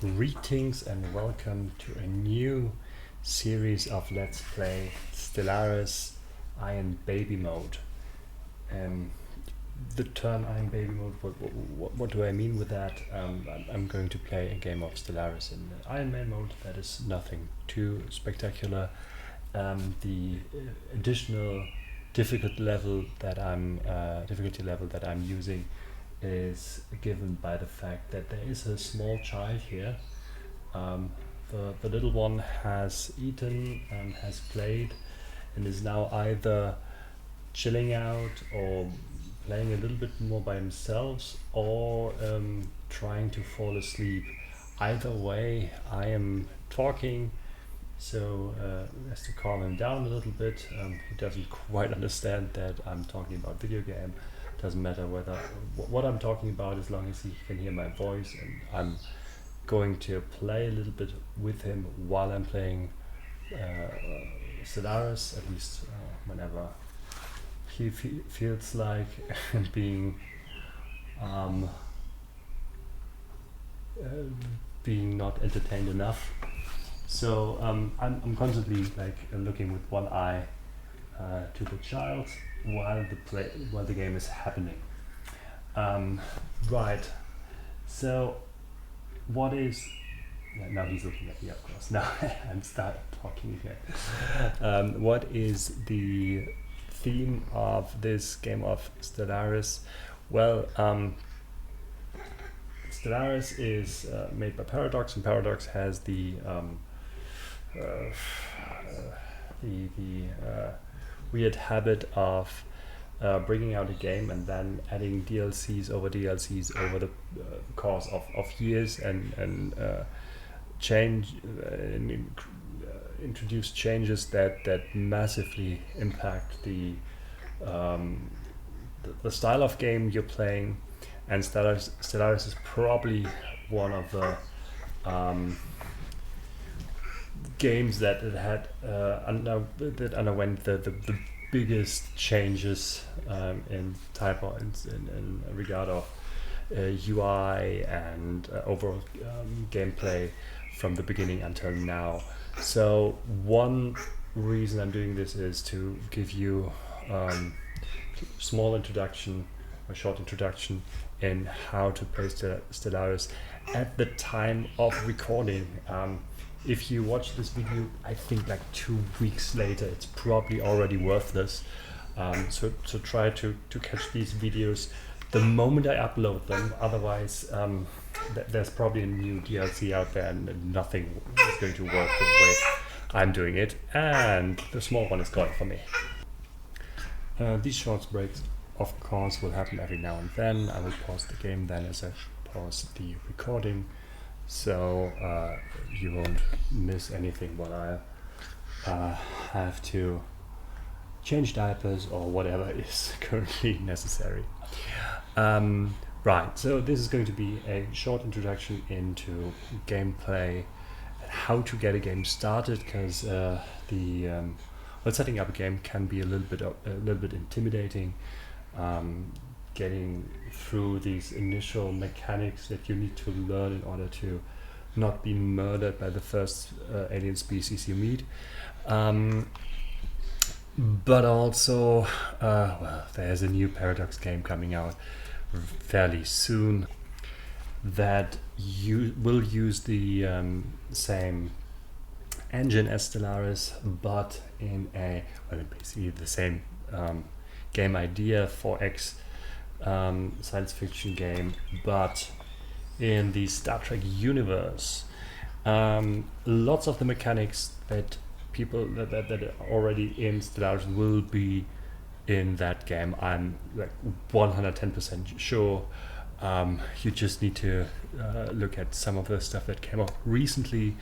Greetings and welcome to a new series of Let's Play Stellaris Iron Baby Mode. The term Iron Baby Mode, what do I mean with that? I'm going to play a game of Stellaris in the Iron Man mode. That is nothing too spectacular. The additional difficulty level that I'm using is given by the fact that there is a small child here. The little one has eaten and has played and is now either chilling out or playing a little bit more by himself or trying to fall asleep. Either way, I am talking, so has to calm him down a little bit. He doesn't quite understand that I'm talking about video game. Doesn't matter what I'm talking about, as long as he can hear my voice, and I'm going to play a little bit with him while I'm playing Stellaris, at least whenever he feels like being not entertained enough. So I'm constantly looking with one eye to the child while the game is happening. Right. So what is now he's looking at me, of course. Now I'm start talking again. What is the theme of this game of Stellaris? Well, Stellaris is made by Paradox, and Paradox has the weird habit of bringing out a game and then adding DLCs over the course of years and introduce changes that massively impact the style of game you're playing. And Stellaris is probably one of the games that underwent the biggest changes in regard of UI and overall gameplay from the beginning until now. So one reason I'm doing this is to give you short introduction in how to play Stellaris at the time of recording. If you watch this video, I think 2 weeks later, it's probably already worthless. So try to catch these videos the moment I upload them. Otherwise, there's probably a new DLC out there and nothing is going to work the way I'm doing it. And the small one is gone for me. These short breaks, of course, will happen every now and then. I will pause the game then as I pause the recording. So you won't miss anything while I have to change diapers or whatever is currently necessary. Right, so this is going to be a short introduction into gameplay and how to get a game started, because setting up a game can be a little bit intimidating. Getting through these initial mechanics that you need to learn in order to not be murdered by the first alien species you meet. But also, there's a new Paradox game coming out fairly soon that will use the same engine as Stellaris, but in basically the same game idea, 4X science fiction game, but in the Star Trek universe. Lots of the mechanics that are already in Stellaris will be in that game. I'm 110% sure. You just need to look at some of the stuff that came up recently.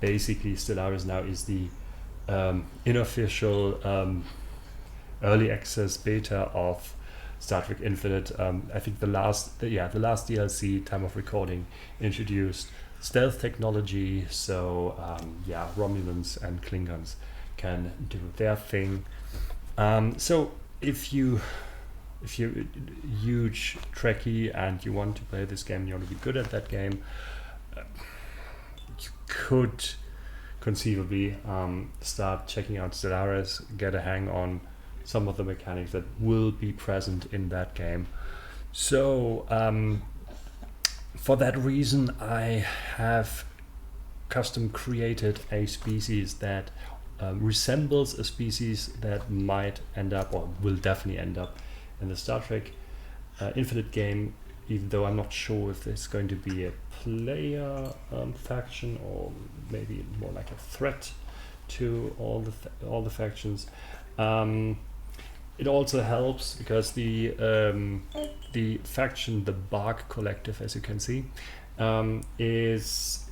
Basically, Stellaris now is the unofficial early access beta of Star Trek Infinite. I think the last DLC, time of recording, introduced stealth technology, so Romulans and Klingons can do their thing. So if you're a huge Trekkie and you want to play this game, you want to be good at that game, you could conceivably start checking out Stellaris, get a hang on some of the mechanics that will be present in that game. So for that reason, I have custom created a species that resembles a species that might end up, or will definitely end up, in the Star Trek Infinite game, even though I'm not sure if it's going to be a player faction or maybe more like a threat to all the factions. It also helps because the faction, the Bark Collective, as you can see, is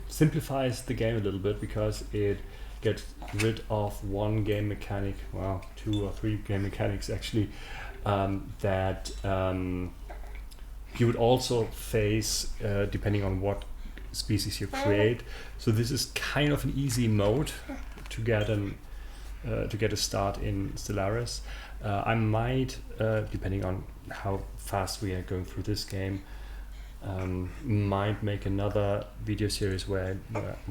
simplifies the game a little bit, because it gets rid of one game mechanic, well, 2 or 3 game mechanics actually, that you would also face depending on what species you create. So this is kind of an easy mode to get a start in Stellaris. I might, depending on how fast we are going through this game, might make another video series where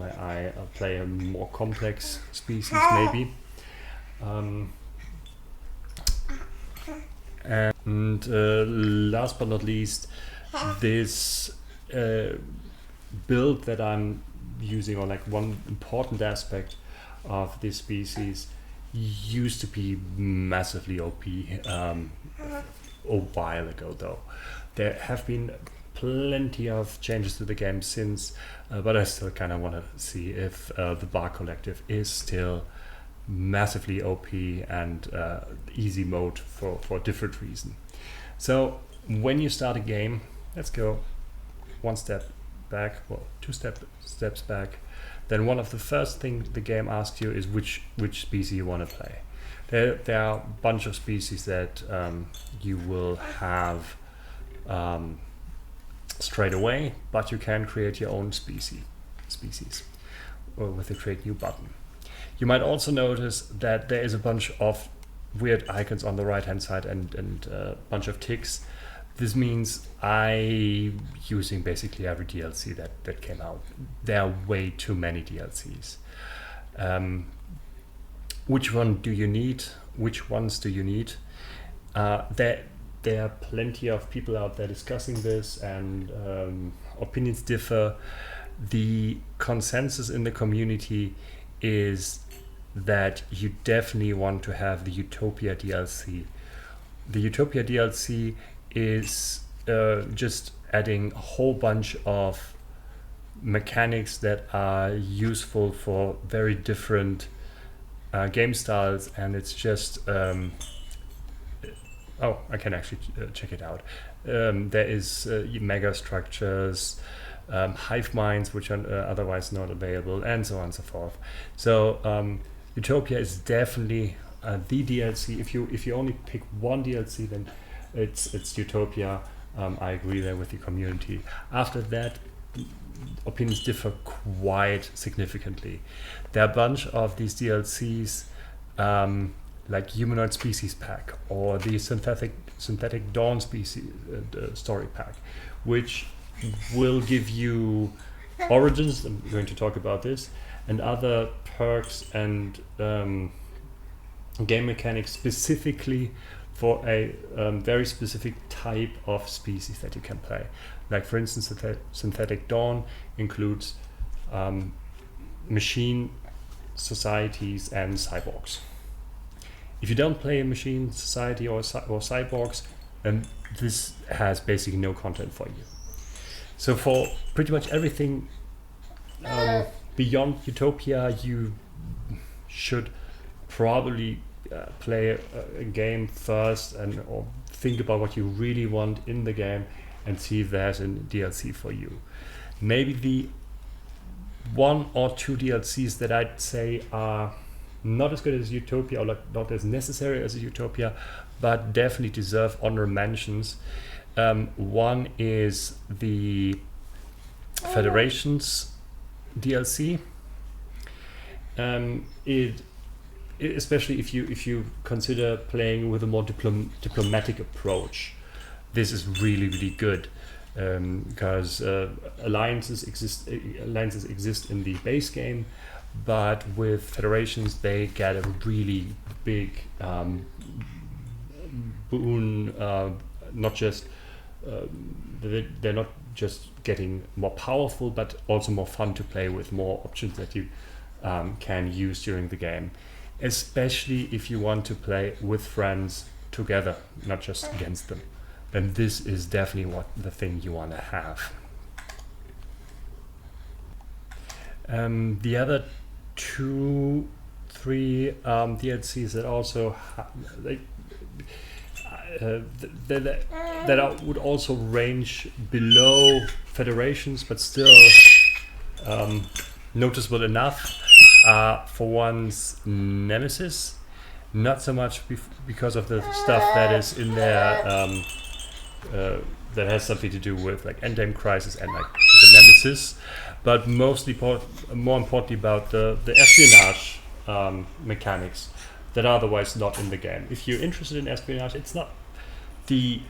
I play a more complex species, maybe. And last but not least, this build that I'm using, or like one important aspect of this species, used to be massively OP a while ago, though. There have been plenty of changes to the game since, but I still kind of want to see if the Bark Collective is still massively OP and easy mode for a different reason. So when you start a game, let's go one step back, well, 2 steps back. Then one of the first things the game asks you is which species you want to play. There are a bunch of species that you will have straight away, but you can create your own species with the create new button. You might also notice that there is a bunch of weird icons on the right hand side and a bunch of ticks. This means I'm using basically every DLC that came out. There are way too many DLCs. Which one do you need? Which ones do you need? There are plenty of people out there discussing this, and opinions differ. The consensus in the community is that you definitely want to have the Utopia DLC. The Utopia DLC is just adding a whole bunch of mechanics that are useful for very different game styles, and it's just oh, I can actually check it out. There is mega structures, hive minds, which are otherwise not available, and so on and so forth. So Utopia is definitely the DLC. If you only pick one DLC, then it's Utopia. I agree there with the community. After that, opinions differ quite significantly. There are a bunch of these DLCs, like Humanoid Species Pack or the Synthetic Dawn Species Story Pack, which will give you origins. I'm going to talk about this, and other perks and game mechanics specifically for a very specific type of species that you can play. Like, for instance, Synthetic Dawn includes machine societies and cyborgs. If you don't play a machine society or cyborgs, then this has basically no content for you. So for pretty much everything beyond Utopia, you should probably play a game first, or think about what you really want in the game and see if there's a DLC for you. Maybe the 1 or 2 DLCs that I'd say are not as good as Utopia, or not as necessary as Utopia, but definitely deserve honorable mentions. One is the Federations DLC. Especially if you consider playing with a more diplomatic approach. this is really, really good, because alliances exist in the base game, but with federations they get a really big boon. Not just they're not just getting more powerful, but also more fun to play with, more options that you can use during the game, especially if you want to play with friends together, not just against them. Then this is definitely what the thing you want to have. The other 2-3 DLCs that also that would also range below federations, but still noticeable enough. For one's Nemesis, not so much because of the stuff that is in there that has something to do with like Endgame Crisis and like the Nemesis, but mostly more importantly about the espionage mechanics that are otherwise not in the game. If you're interested in espionage, it's not the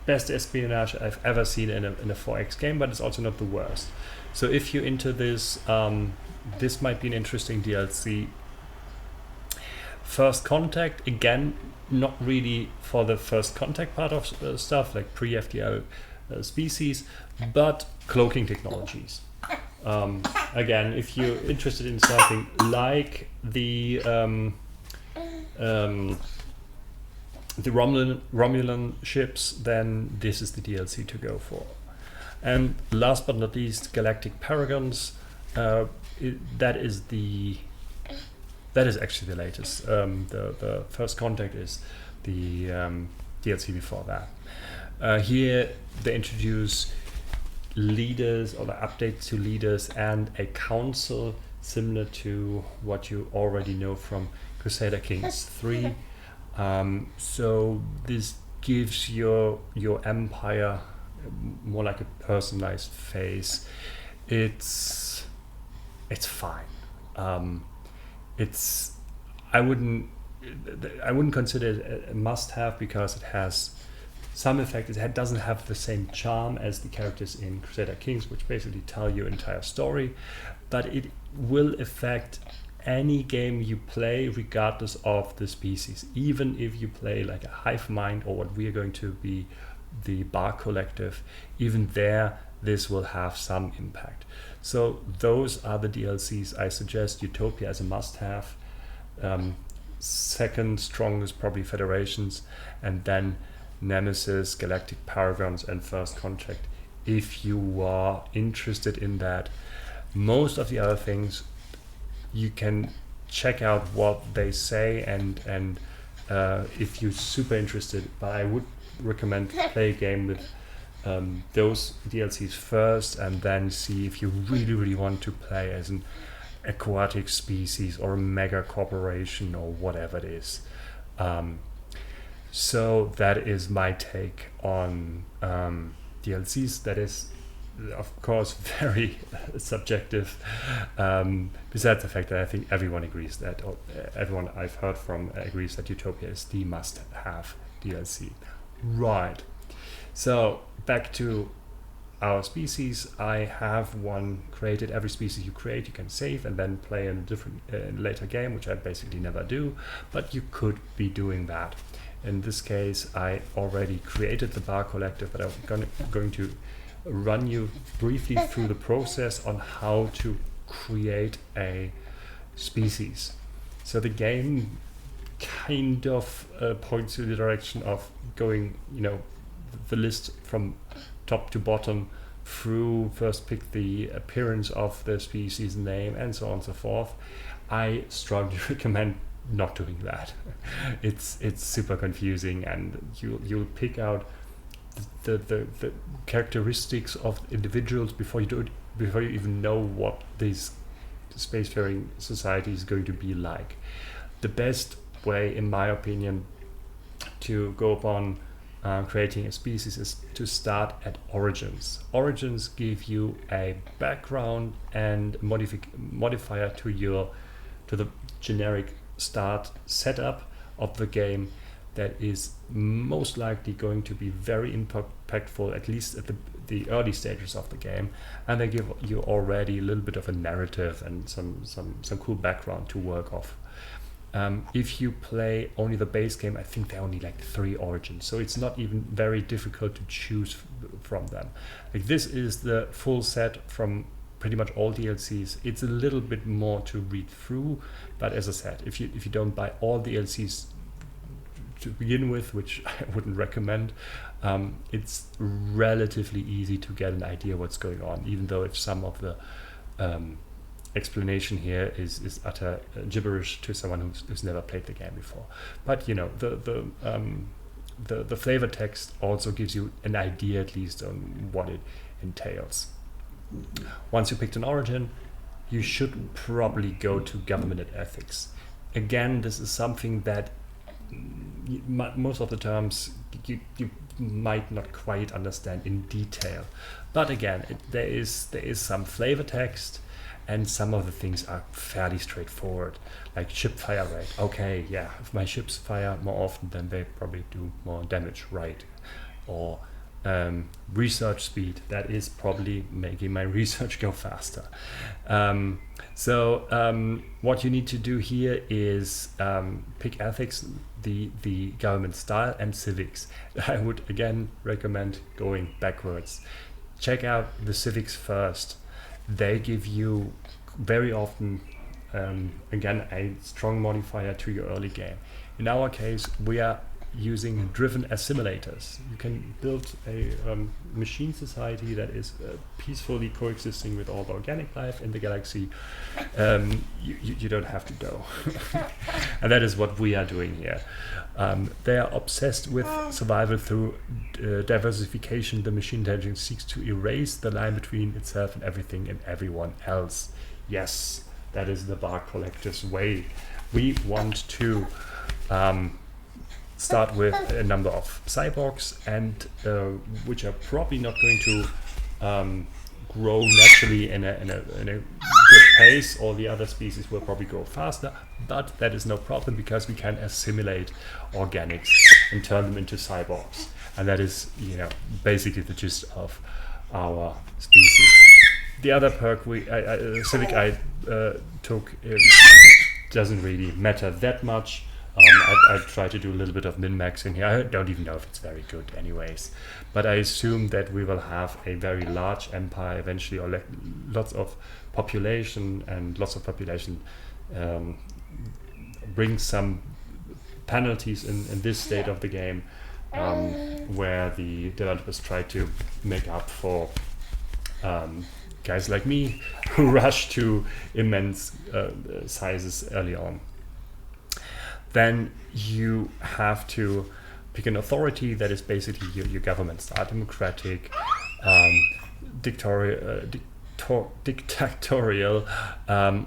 best espionage I've ever seen in a 4X game, but it's also not the worst. So if you're into this, this might be an interesting DLC. First Contact, again, not really for the first contact part of stuff like pre-FTL species, but cloaking technologies. Again, if you're interested in something like the Romulan ships, then this is the DLC to go for. And last but not least, Galactic Paragons. That is actually the latest. The First Contact is the DLC before that. Here they introduce leaders, or the updates to leaders, and a council similar to what you already know from Crusader Kings 3. So this gives your empire more like a personalized face. It's fine. I wouldn't consider it a must-have because it has some effect. It doesn't have the same charm as the characters in Crusader Kings, which basically tell your entire story, but it will affect any game you play regardless of the species. Even if you play like a hive mind or what we are going to be the Bar Collective, even there this will have some impact. So those are the DLCs I suggest. Utopia as a must-have. Second strongest probably Federations, and then Nemesis, Galactic Paragons, and First Contact if you are interested in that. Most of the other things you can check out what they say and if you're super interested, but I would recommend play a game with those DLCs first, and then see if you really want to play as an aquatic species or a mega corporation or whatever it is. So that is my take on DLCs. That is, of course, very subjective. Besides the fact that I think everyone agrees that, or everyone I've heard from agrees that Utopia is the must-have DLC. Right. So back to our species. I have one created. Every species you create, you can save and then play in a different later game, which I basically never do. But you could be doing that. In this case, I already created the Bar Collective, but I'm going to run you briefly through the process on how to create a species. So the game kind of points you in the direction of going, the list from top to bottom through, first pick the appearance of the species name and so on and so forth. I strongly recommend not doing that. It's super confusing, and you'll pick out the characteristics of individuals before you even know what this spacefaring society is going to be like. The best way, in my opinion, to go upon creating a species is to start at origins. Origins give you a background and modifier to the generic start setup of the game, that is most likely going to be very impactful, at least at the early stages of the game, and they give you already a little bit of a narrative and some cool background to work off. If you play only the base game, I think there are only like 3 origins, so it's not even very difficult to choose from them. Like, this is the full set from pretty much all DLCs. It's a little bit more to read through, but as I said, if you don't buy all DLCs to begin with, which I wouldn't recommend, it's relatively easy to get an idea what's going on, even though if some of the explanation here is utter gibberish to someone who's never played the game before. But you know, the flavor text also gives you an idea at least on what it entails. Once you picked an origin, you should probably go to government and ethics. Again, this is something that most of the terms you might not quite understand in detail, but again, there is some flavor text, and some of the things are fairly straightforward, like ship fire rate. Okay, yeah, if my ships fire more often, then they probably do more damage, right? Or research speed, that is probably making my research go faster. So what you need to do here is pick ethics, the government style, and civics. I would again recommend going backwards. Check out the civics first. They give you very often, again, a strong modifier to your early game. In our case, we are using driven assimilators. You can build a machine society that is peacefully coexisting with all the organic life in the galaxy. You don't have to go. And that is what we are doing here. They are obsessed with survival through diversification. The machine intelligence seeks to erase the line between itself and everything and everyone else. Yes, that is the Bar Collective's way. We want to start with a number of cyborgs, and which are probably not going to grow naturally in a good pace. All the other species will probably grow faster, but that is no problem because we can assimilate organics and turn them into cyborgs, and that is, you know, basically the gist of our species. The other perk civic I took doesn't really matter that much. I try to do a little bit of min-maxing here. I don't even know if it's very good anyways, but I assume that we will have a very large empire eventually, or lots of population, and lots of population brings some penalties in this state of the game, where the developers try to make up for guys like me who rush to immense sizes early on. Then you have to pick an authority that is basically your government style, democratic, dictatorial,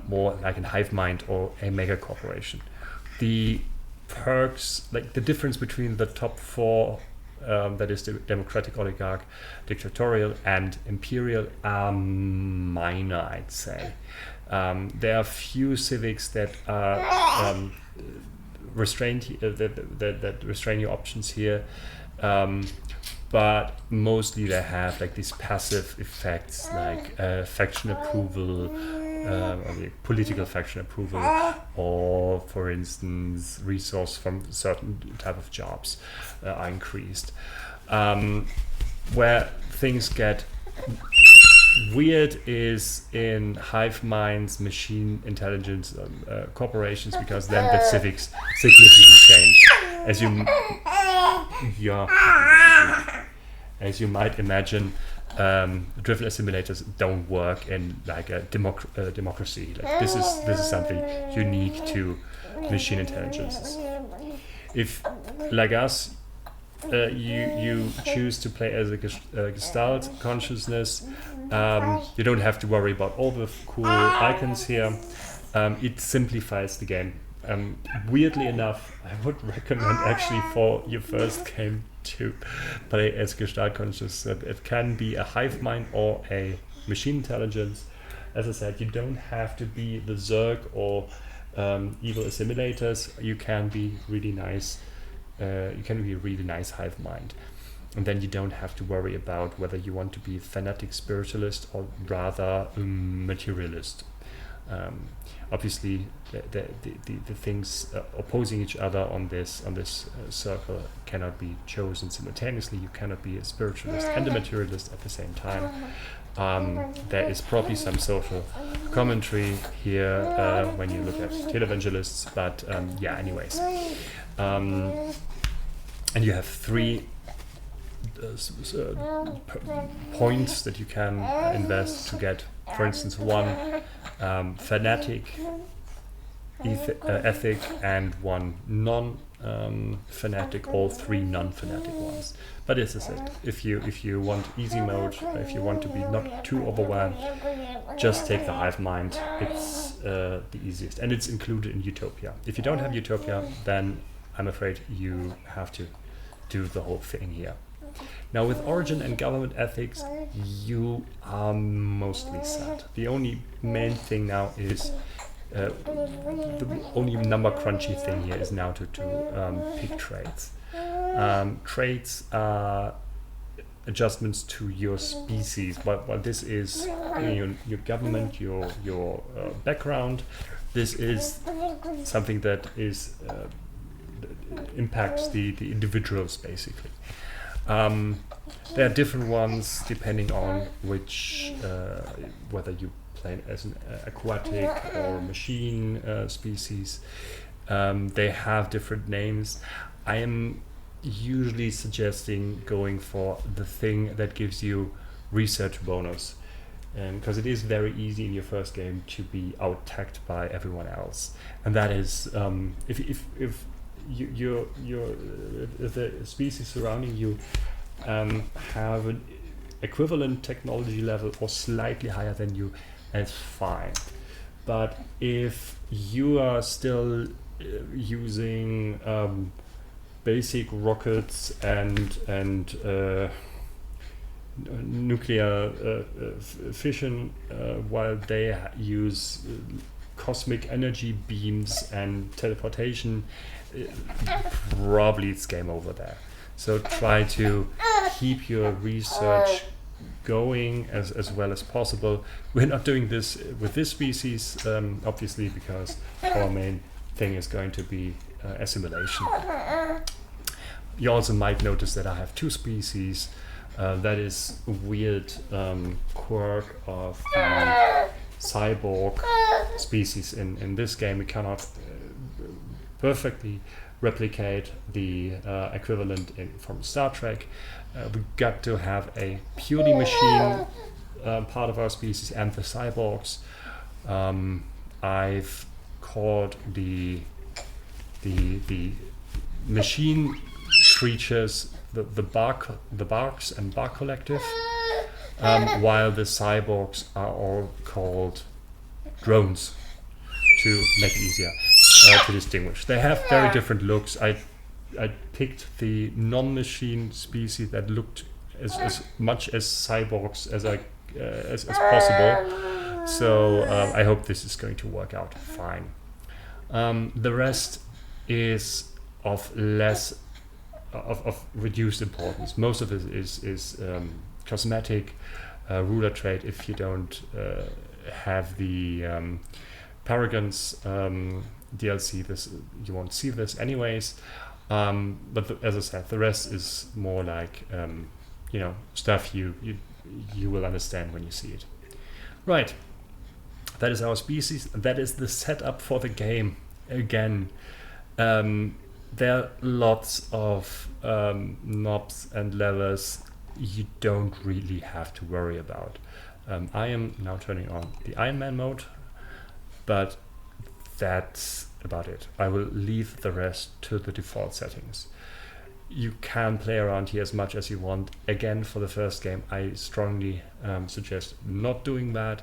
more like a hive mind or a mega corporation. The perks, like the difference between the top 4, that is the democratic, oligarch, dictatorial, and imperial, are minor, I'd say. There are few civics that are restrained, that restrain your options here, but mostly they have like these passive effects, like faction approval, or political faction approval, or for instance resource from certain type of jobs are increased. Where things get weird is in hive minds, machine intelligence corporations, because then the civics significantly change. As you might imagine, driven assimilators don't work in like a democracy. Like this is something unique to machine intelligences. If, like us, you choose to play as a Gestalt consciousness, you don't have to worry about all the cool icons here. It simplifies the game. Weirdly enough, I would recommend actually for your first game to play as Gestalt conscious. It can be a hive mind or a machine intelligence. As I said, you don't have to be the Zerg or evil assimilators. You can be really nice be a really nice hive mind. And then you don't have to worry about whether you want to be fanatic spiritualist or rather materialist. Obviously, the things opposing each other on this circle cannot be chosen simultaneously. You cannot be a spiritualist and a materialist at the same time. There is probably some social commentary here when you look at televangelists, but yeah, anyways. And you have 3 points that you can invest to get, for instance, 1 fanatic ethic and 1 non-fanatic, all 3 non-fanatic ones. But this is it. If you want easy mode, if you want to be not too overwhelmed, just take the hive mind. It's the easiest, and it's included in Utopia. If you don't have Utopia, then I'm afraid you have to do the whole thing here. Now, with origin and government ethics, you are mostly set. The only main thing now is the only number crunchy thing here is now to pick traits. Traits are adjustments to your species. While this is your government, your background, this is something that is impacts the individuals basically. There are different ones depending on which whether you play as an aquatic or machine species. They have different names. I am usually suggesting going for the thing that gives you research bonus, because it is very easy in your first game to be out-tacked by everyone else, and that is if the species surrounding you have an equivalent technology level or slightly higher than you, that's fine. But if you are still using basic rockets and nuclear fission while they use cosmic energy beams and teleportation, probably it's game over there. So try to keep your research going as well as possible. We're not doing this with this species, obviously, because our main thing is going to be assimilation. You also might notice that I have 2 species. That is a weird quirk of the cyborg species. In this game, we cannot perfectly replicate the equivalent from Star Trek. We got to have a purely machine part of our species and the cyborgs. I've called the machine creatures the Barks and Bark Collective, while the cyborgs are all called drones, to make it easier to distinguish. They have very different looks. I picked the non-machine species that looked as much as cyborgs as possible. So I hope this is going to work out fine. The rest is of reduced importance. Most of it is cosmetic, ruler trait. If you don't have the Paragons DLC, this you won't see this anyways. But as I said, the rest is more like stuff you will understand when you see it. Right. That is our species. That is the setup for the game. Again, there are lots of knobs and levers you don't really have to worry about. I am now turning on the Iron Man mode, but that's about it. I will leave the rest to the default settings. You can play around here as much as you want. Again, for the first game, I strongly suggest not doing that.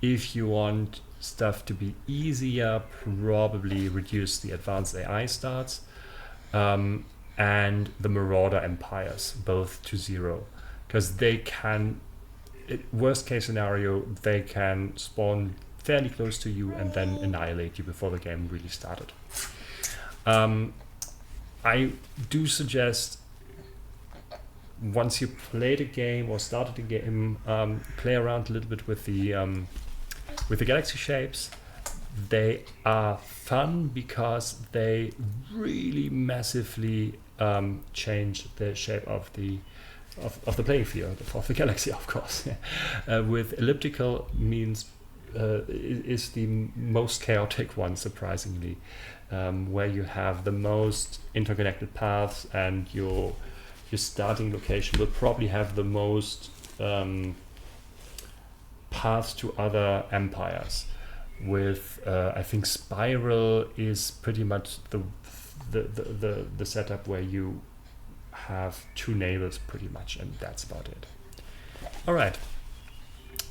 If you want stuff to be easier, probably reduce the advanced AI stats and the Marauder Empires, both to 0, because they can, worst case scenario, they can spawn fairly close to you and then annihilate you before the game really started. I do suggest, once you play the game or started the game, play around a little bit with the galaxy shapes. They are fun because they really massively change the shape of the playing field of the galaxy, of course. With elliptical means is the most chaotic one, surprisingly, where you have the most interconnected paths, and your starting location will probably have the most paths to other empires. With I think Spiral is pretty much the setup where you have 2 neighbors pretty much, and that's about it. All right.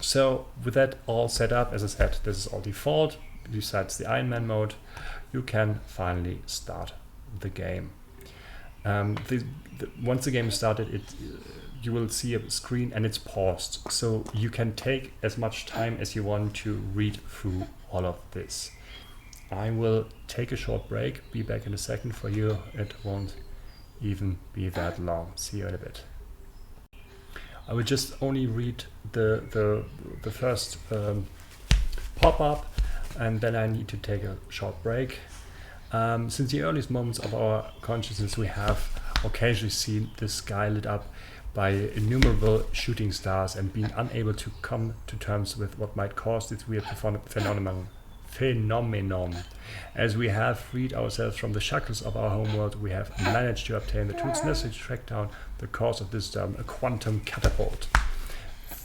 So with that all set up, as I said, this is all default. Besides the Iron Man mode, you can finally start the game. Once the game is started, you will see a screen and it's paused. So you can take as much time as you want to read through all of this. I will take a short break, be back in a second for you. It won't even be that long. See you in a bit. I will just only read the first pop-up, and then I need to take a short break. Since the earliest moments of our consciousness, we have occasionally seen the sky lit up by innumerable shooting stars, and being unable to come to terms with what might cause this weird phenomenon. As we have freed ourselves from the shackles of our homeworld, we have managed to obtain the tools necessary to track down the cause of this a quantum catapult.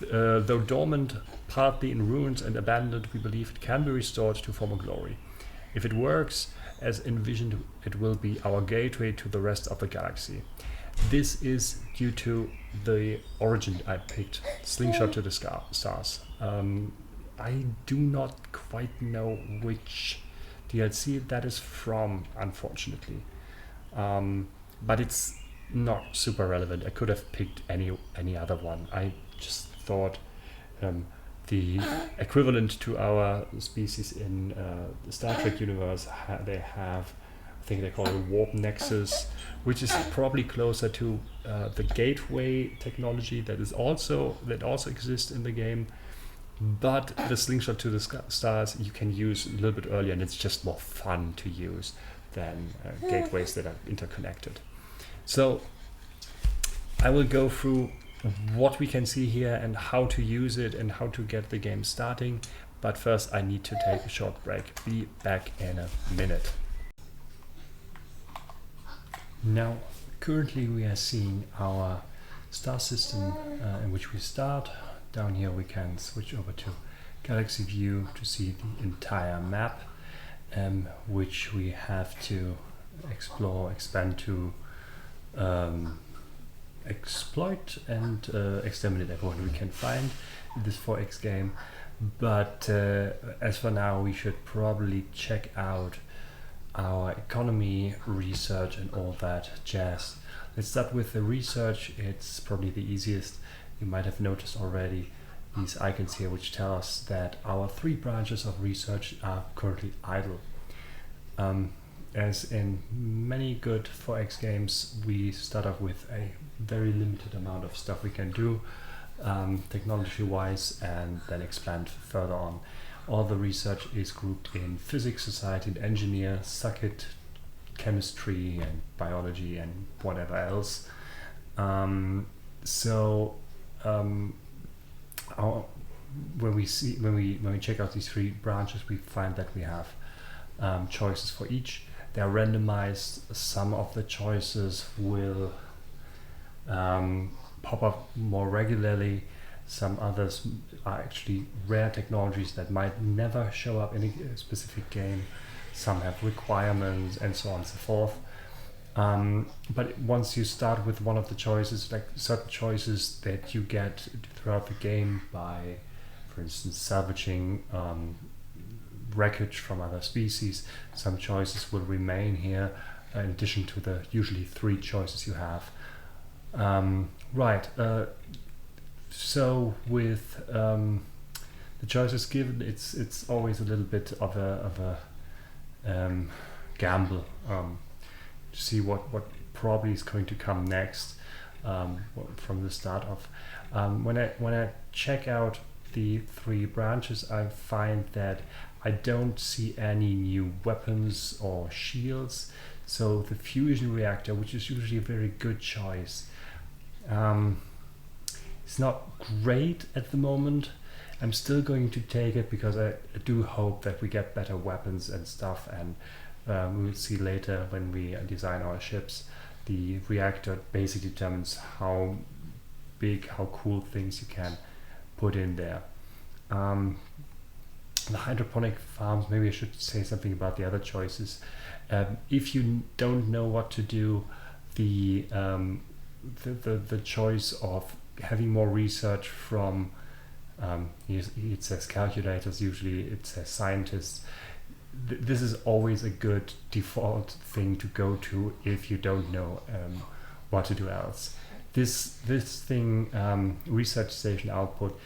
Though dormant, partly in ruins and abandoned, we believe it can be restored to former glory. If it works as envisioned, it will be our gateway to the rest of the galaxy. This is due to the origin I picked, Slingshot to the Stars. I do not quite know which DLC that is from, unfortunately. But it's not super relevant. I could have picked any other one. I just thought the equivalent to our species in the Star Trek universe, they have, I think they call it a warp nexus, which is probably closer to the gateway technology that also exists in the game. But the Slingshot to the Stars you can use a little bit earlier, and it's just more fun to use than gateways that are interconnected. So I will go through what we can see here and how to use it and how to get the game starting. But first I need to take a short break. Be back in a minute. Now, currently we are seeing our star system in which we start. Down here we can switch over to Galaxy View to see the entire map, which we have to explore, expand to exploit and exterminate everyone we can find in this 4X game. But as for now, we should probably check out our economy, research and all that jazz. Let's start with the research. It's probably the easiest. You might have noticed already these icons here which tell us that our 3 branches of research are currently idle. As in many good 4X games, we start off with a very limited amount of stuff we can do technology wise, and then expand further on. All the research is grouped in physics, society and engineer, circuit, chemistry and biology and whatever else. When we check out these 3 branches, we find that we have choices for each. They are randomized. Some of the choices will pop up more regularly. Some others are actually rare technologies that might never show up in a specific game. Some have requirements and so on and so forth. But once you start with one of the choices, like certain choices that you get throughout the game by, for instance, salvaging wreckage from other species, some choices will remain here in addition to the usually 3 choices you have. So with the choices given, it's always a little bit of a gamble. see what probably is going to come next from the start of. When I check out the 3 branches, I find that I don't see any new weapons or shields. So the fusion reactor, which is usually a very good choice, it's not great at the moment. I'm still going to take it because I do hope that we get better weapons and stuff, and we will see later when we design our ships. The reactor basically determines how big, how cool things you can put in there. The hydroponic farms, maybe I should say something about the other choices. If you don't know what to do, the choice of having more research from it says calculators, usually it says scientists. This is always a good default thing to go to if you don't know what to do else. This thing, research station output,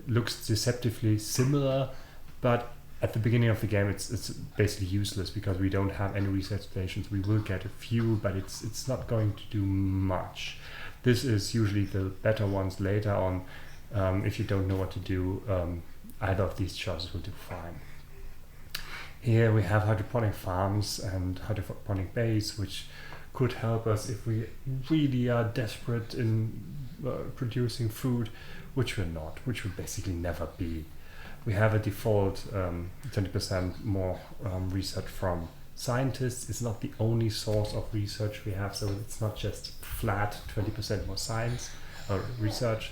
looks deceptively similar, but at the beginning of the game it's basically useless because we don't have any research stations. We will get a few, but it's not going to do much. This is usually the better ones later on. If you don't know what to do, either of these choices will do fine. Here we have hydroponic farms and hydroponic bays, which could help us if we really are desperate in producing food, which we're not, which will basically never be. We have a default 20% more research from scientists. It's not the only source of research we have, so it's not just flat 20% more science or research,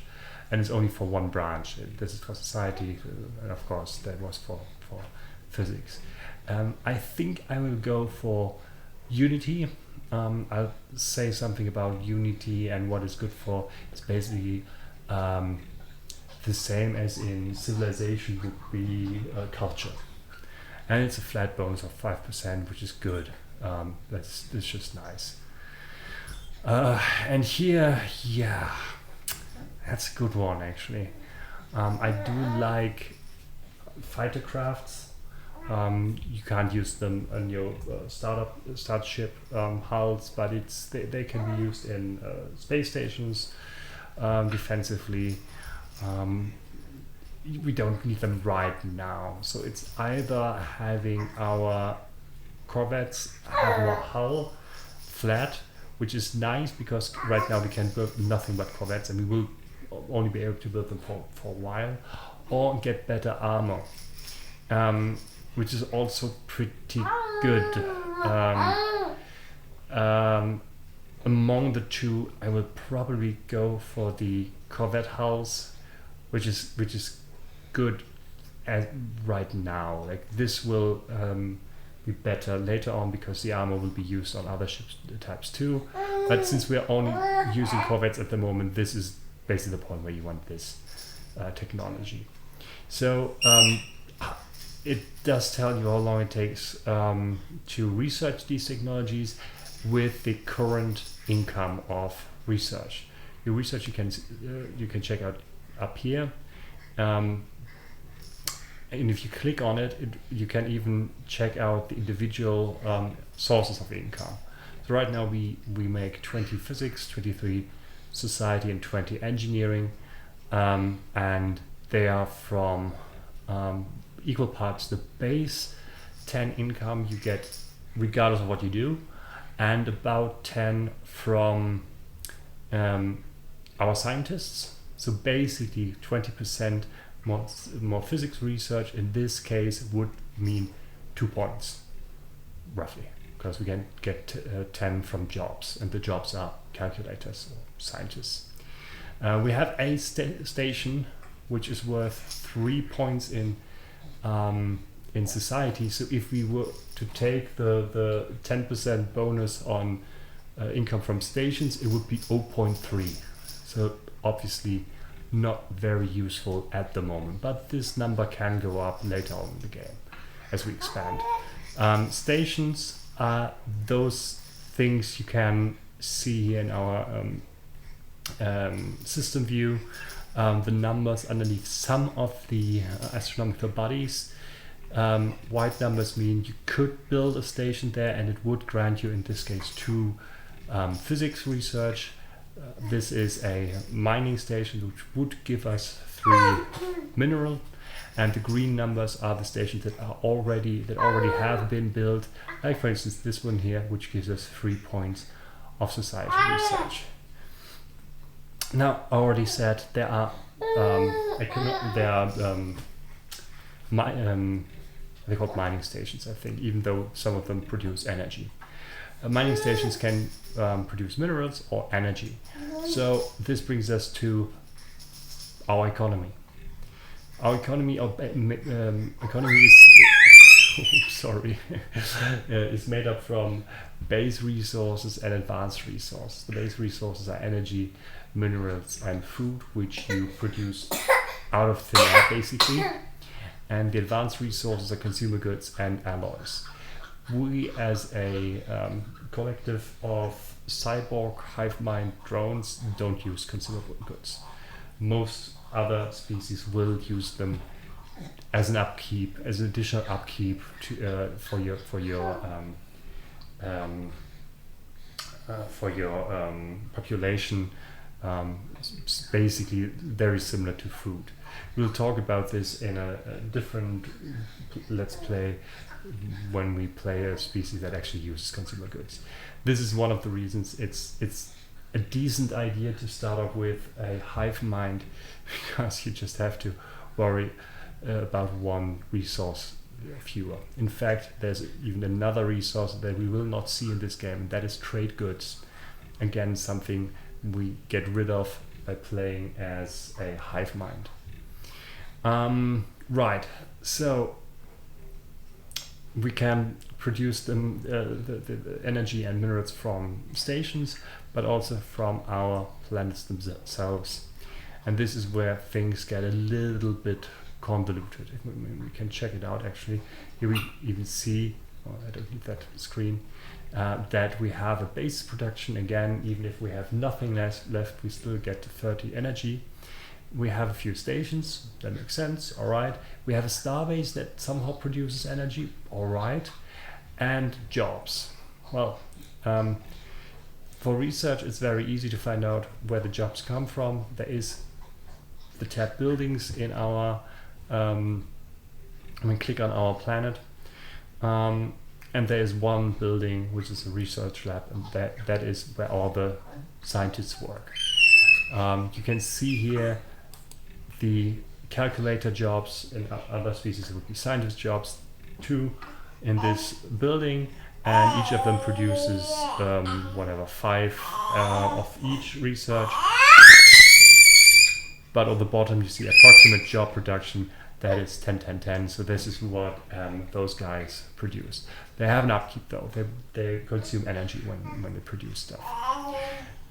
and it's only for one branch. This is for society, and of course that was for physics. I think I will go for Unity. I'll say something about Unity and what it's good for. It's basically the same as in Civilization would be culture, and it's a flat bonus of 5%, which is good. That's just nice. And here, yeah, that's a good one actually. I do like fighter crafts. You can't use them on your start ship hulls, but they can be used in space stations defensively. We don't need them right now, so it's either having our corvettes have more hull flat, which is nice because right now we can build nothing but corvettes, and we will only be able to build them for a while, or get better armor, which is also pretty good. Among the two, I will probably go for the corvette hulls, which is good as right now. Like this will be better later on because the armor will be used on other ship types too. But since we're only using corvettes at the moment, this is basically the point where you want this technology. So it does tell you how long it takes to research these technologies with the current income of research. Your research you can check out up here, and if you click on it, you can even check out the individual sources of income. So right now we make 20 physics, 23 society, and 20 engineering, and they are from equal parts the base 10 income you get regardless of what you do, and about 10 from our scientists. So basically 20% more physics research in this case would mean 2 points roughly, because we can get 10 from jobs, and the jobs are calculators or scientists. We have a station which is worth 3 points in society. So if we were to take the 10% bonus on income from stations, it would be 0.3. So obviously not very useful at the moment, but this number can go up later on in the game as we expand. Stations are those things you can see here in our system view. The numbers underneath some of the astronomical bodies. White numbers mean you could build a station there, and it would grant you, in this case, 2 physics research. This is a mining station which would give us 3 mineral, and the green numbers are the stations that already have been built, like for instance this one here, which gives us 3 points of society research. Now, I already said there are they're called mining stations, I think, even though some of them produce energy. Mining stations can produce minerals or energy. So this brings us to our economy. Our economy is made up from base resources and advanced resources. The base resources are energy, minerals, and food, which you produce out of thin air, basically. And the advanced resources are consumer goods and alloys. We, as a collective of cyborg hive mind drones, don't use consumable goods. Most other species will use them as an upkeep, as an additional upkeep to, for your population. Basically very similar to food. We'll talk about this in a different let's play when we play a species that actually uses consumer goods. This is one of the reasons it's a decent idea to start off with a hive mind, because you just have to worry about one resource fewer. In fact, there's even another resource that we will not see in this game, and that is trade goods. Again, something we get rid of by playing as a hive mind. Right, so we can produce them, the energy and minerals from stations, but also from our planets themselves. And this is where things get a little bit convoluted. We can check it out actually. Here we even see, I don't need that screen, that we have a base production. Again, even if we have nothing left, we still get 30 energy. We have a few stations, that makes sense, all right. We have a starbase that somehow produces energy, all right. And jobs. Well, for research, it's very easy to find out where the jobs come from. There is the tab buildings in our, click on our planet. And there is one building which is a research lab, and that is where all the scientists work. You can see here the calculator jobs. In other species it would be scientist jobs too in this building, and each of them produces 5 of each research. But on the bottom you see approximate job production. That is 10, 10, 10. So this is what those guys produce. They have an upkeep though. They consume energy when they produce stuff.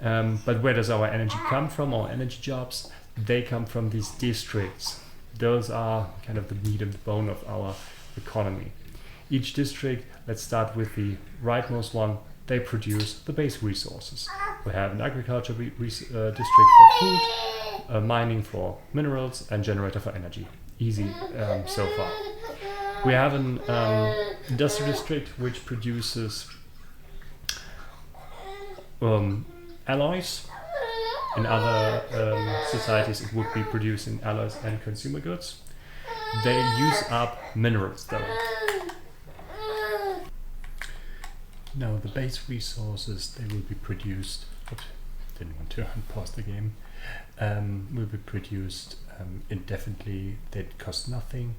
But where does our energy come from? Our energy jobs, they come from these districts. Those are kind of the meat and the bone of our economy. Each district, let's start with the rightmost one, they produce the base resources. We have an agriculture district for food, mining for minerals, and generator for energy. Easy so far. We have an industrial district which produces alloys. In other societies it would be producing alloys and consumer goods. They use up minerals though. Now the base resources, they will be produced, didn't want to pause the game, will be produced indefinitely. They cost nothing.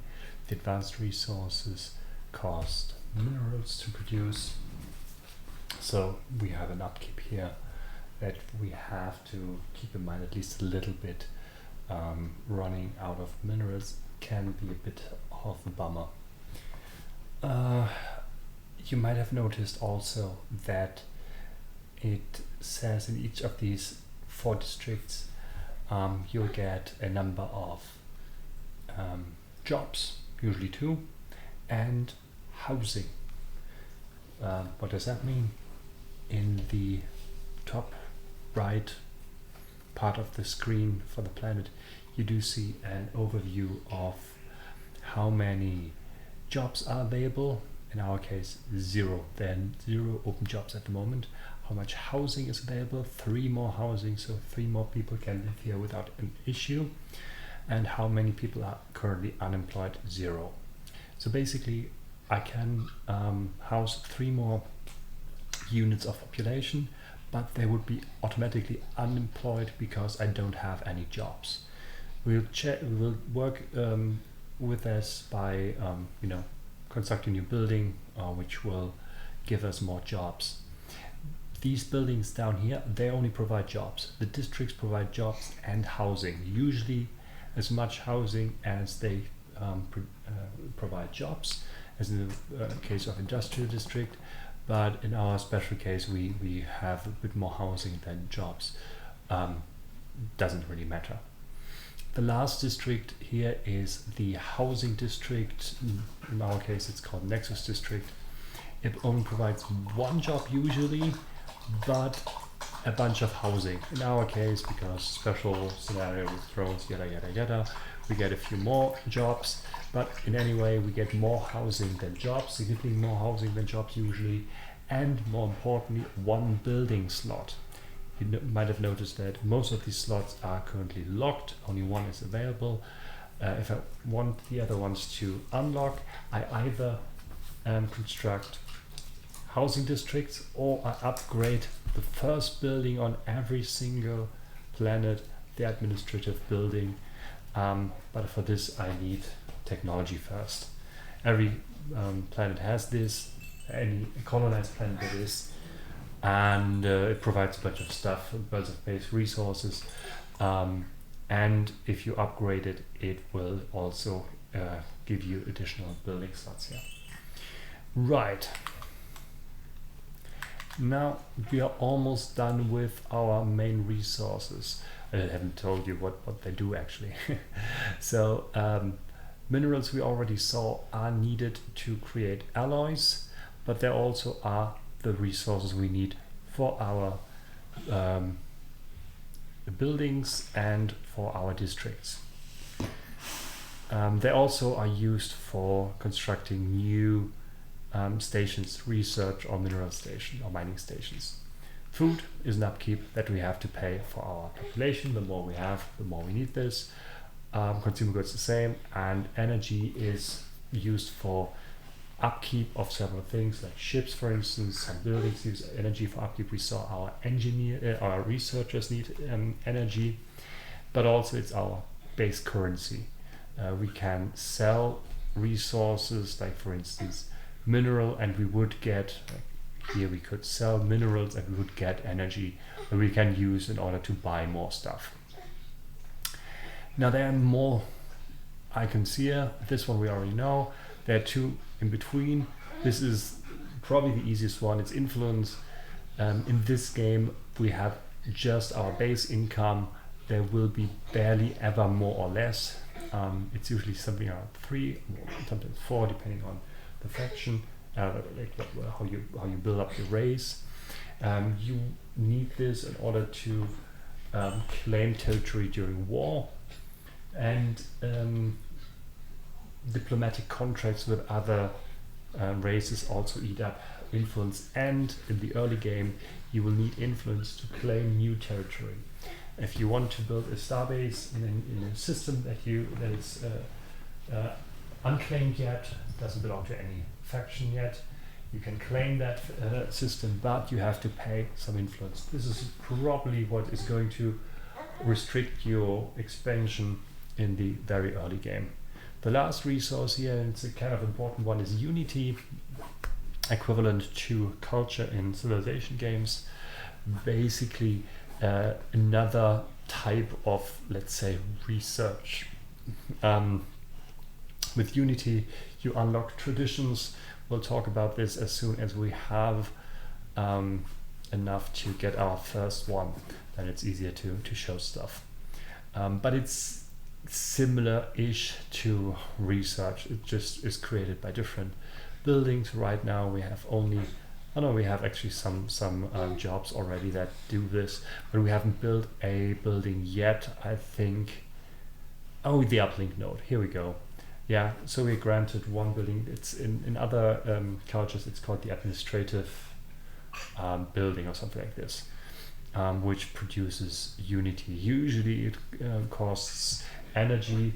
The advanced resources cost minerals to produce. So we have an upkeep here that we have to keep in mind, at least a little bit. Running out of minerals can be a bit of a bummer. You might have noticed also that it says in each of these 4 districts you'll get a number of jobs, usually 2, and housing. What does that mean? In the top right part of the screen for the planet, you do see an overview of how many jobs are available? In our case, 0. There are 0 open jobs at the moment. How much housing is available? 3 more housing, so 3 more people can live here without an issue. And how many people are currently unemployed? 0. So basically, I can house 3 more units of population, but they would be automatically unemployed because I don't have any jobs. We will work with this by constructing a new building, which will give us more jobs. These buildings down here, they only provide jobs. The districts provide jobs and housing, usually as much housing as they provide jobs, as in the case of industrial district. But in our special case, we have a bit more housing than jobs. Doesn't really matter. The last district here is the housing district. In our case, it's called Nexus district. It only provides 1 job usually, but a bunch of housing. In our case, because special scenario with drones, yada yada yada, we get a few more jobs. But in any way, we get more housing than jobs, significantly more housing than jobs usually, and more importantly, 1 building slot. You might have noticed that most of these slots are currently locked, only 1 is available. If I want the other ones to unlock, I either construct housing districts or I upgrade the first building on every single planet, the administrative building. But for this, I need technology first. Every planet has this, any colonized planet it is. And it provides a bunch of stuff, a bunch of base resources, and if you upgrade it, it will also give you additional building slots here. Right. Now we are almost done with our main resources. I haven't told you what they do actually. So minerals we already saw are needed to create alloys, but there also are the resources we need for our buildings and for our districts. They also are used for constructing new stations, research or mineral station or mining stations. Food is an upkeep that we have to pay for our population. The more we have, the more we need this. Consumer goods the same, and energy is used for upkeep of several things like ships, for instance. Some buildings use energy for upkeep. We saw our researchers need energy, but also it's our base currency. We can sell resources, like for instance mineral, and we would get, here we could sell minerals and we would get energy that we can use in order to buy more stuff. Now there are more icons here. This one we already know. There are 2 in between. This is probably the easiest one. It's influence. In this game we have just our base income. There will be barely ever more or less. It's usually something around 3, sometimes 4, depending on the faction, like how you build up your race. You need this in order to claim territory during war, and diplomatic contracts with other races also eat up influence, and in the early game you will need influence to claim new territory. If you want to build a starbase in a system that is unclaimed yet, doesn't belong to any faction yet, you can claim that system, but you have to pay some influence. This is probably what is going to restrict your expansion in the very early game. The last resource here, and it's a kind of important one, is unity, equivalent to culture in civilization games. Basically another type of, let's say, research. With unity you unlock traditions. We'll talk about this as soon as we have enough to get our first one, then it's easier to show stuff. But it's similar-ish to research. It just is created by different buildings. Right now we have only, we have actually some jobs already that do this, but we haven't built a building yet. I think, the uplink node, here we go. Yeah, so we're granted one building. It's in other cultures, it's called the administrative building or something like this, which produces unity. Usually it costs energy,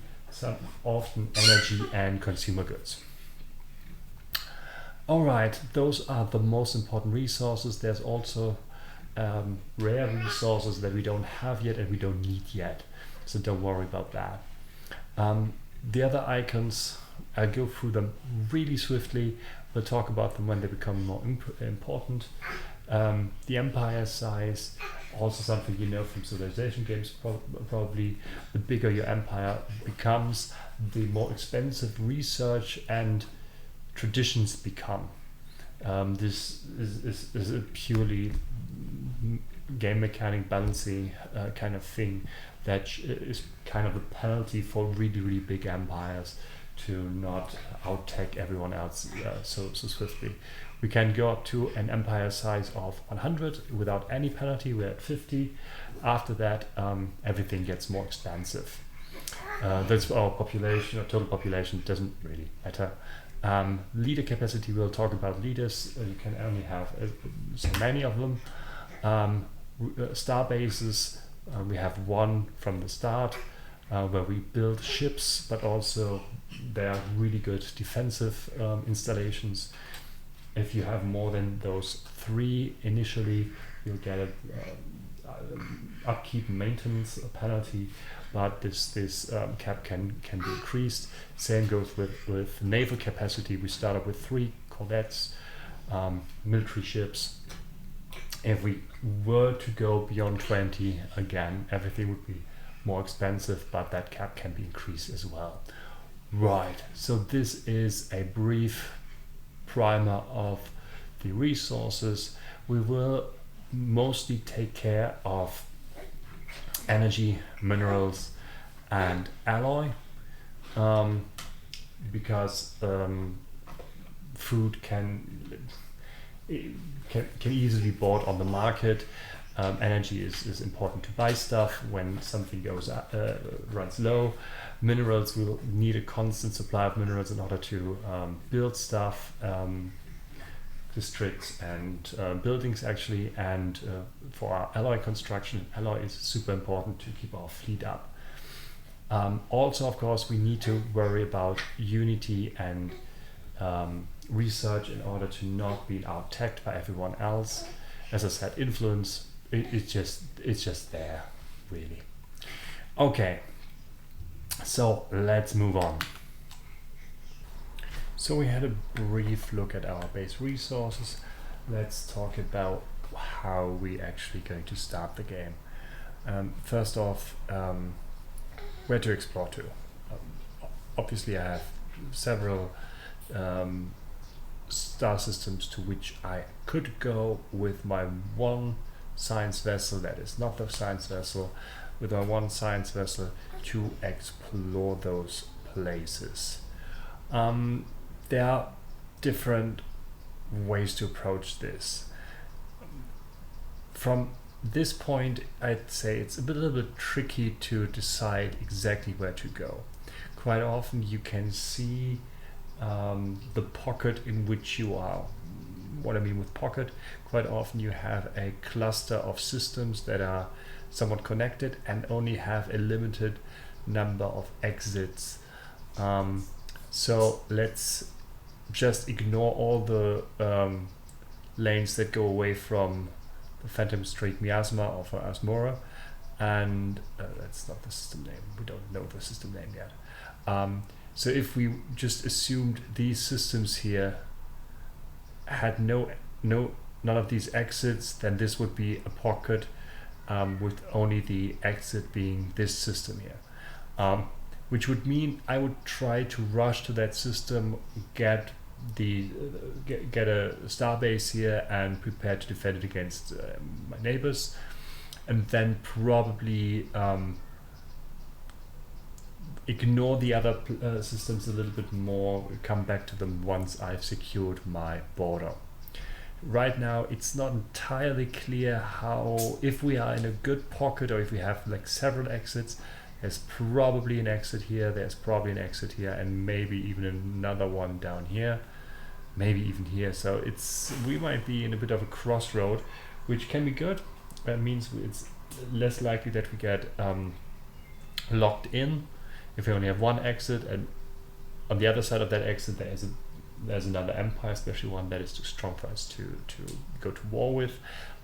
often energy and consumer goods. All right, those are the most important resources. There's also rare resources that we don't have yet and we don't need yet. So don't worry about that. The other icons, I'll go through them really swiftly. We'll talk about them when they become more important. The empire size, also something you know from civilization games probably. The bigger your empire becomes, the more expensive research and traditions become. This is a purely game mechanic balancing kind of thing that is kind of a penalty for really, really big empires to not outtech everyone else so swiftly. We can go up to an empire size of 100 without any penalty. We're at 50. After that, everything gets more expensive. That's our population, or total population, doesn't really matter. Leader capacity, we'll talk about leaders. You can only have so many of them. Star bases, we have one from the start where we build ships, but also they are really good defensive installations. If you have more than those 3 initially, you'll get an upkeep maintenance penalty, but this cap can be increased. Same goes with naval capacity. We start up with 3 corvettes, military ships. If we were to go beyond 20, again, everything would be more expensive, but that cap can be increased as well. Right, so this is a brief primer of the resources. We will mostly take care of energy, minerals, and alloy, because food can easily be bought on the market. Energy is important to buy stuff when something runs low. Minerals, will need a constant supply of minerals in order to build stuff, districts and buildings actually, and for our alloy construction, alloy is super important to keep our fleet up. Also, of course, we need to worry about unity and research in order to not be outtech by everyone else. As I said, influence, it's just there, really. Okay, so let's move on. So we had a brief look at our base resources. Let's talk about how we actually going to start the game. First off, where to explore to. Obviously I have several star systems to which I could go with my one science vessel, that is not the science vessel, with my one science vessel to explore those places. There are different ways to approach this. From this point, I'd say it's a little bit tricky to decide exactly where to go. Quite often you can see the pocket in which you are. What I mean with pocket, quite often you have a cluster of systems that are somewhat connected and only have a limited number of exits. So let's just ignore all the lanes that go away from the Phantom Strait Miasma or for Asmora, and that's not the system name, we don't know the system name yet. So if we just assumed these systems here had none of these exits, then this would be a pocket with only the exit being this system here, which would mean I would try to rush to that system, get a starbase here and prepare to defend it against my neighbors, and then probably ignore the other systems a little bit more, come back to them once I've secured my border. Right now it's not entirely clear how, if we are in a good pocket or if we have like several exits, There's probably an exit here, there's probably an exit here, and maybe even another one down here, maybe even here. So we might be in a bit of a crossroad, which can be good. That means it's less likely that we get locked in if we only have one exit, and on the other side of that exit there's another empire, especially one that is too strong for us to go to war with.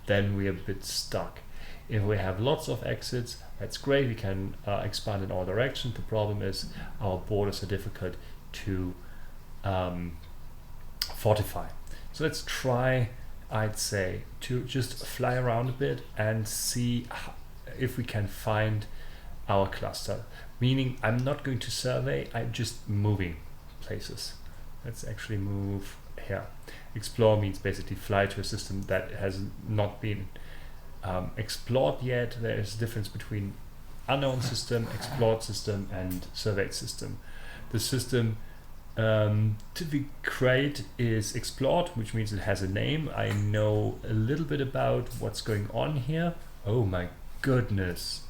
Then we're a bit stuck. If we have lots of exits, that's great, we can expand in all directions. The problem is our borders are difficult to fortify. So let's try, I'd say, to just fly around a bit and see if we can find our cluster. Meaning I'm not going to survey, I'm just moving places. Let's actually move here. Explore means basically fly to a system that has not been explored yet. There is a difference between unknown system, explored system, and surveyed system. The system to be created is explored, which means it has a name. I know a little bit about what's going on here. Oh my goodness.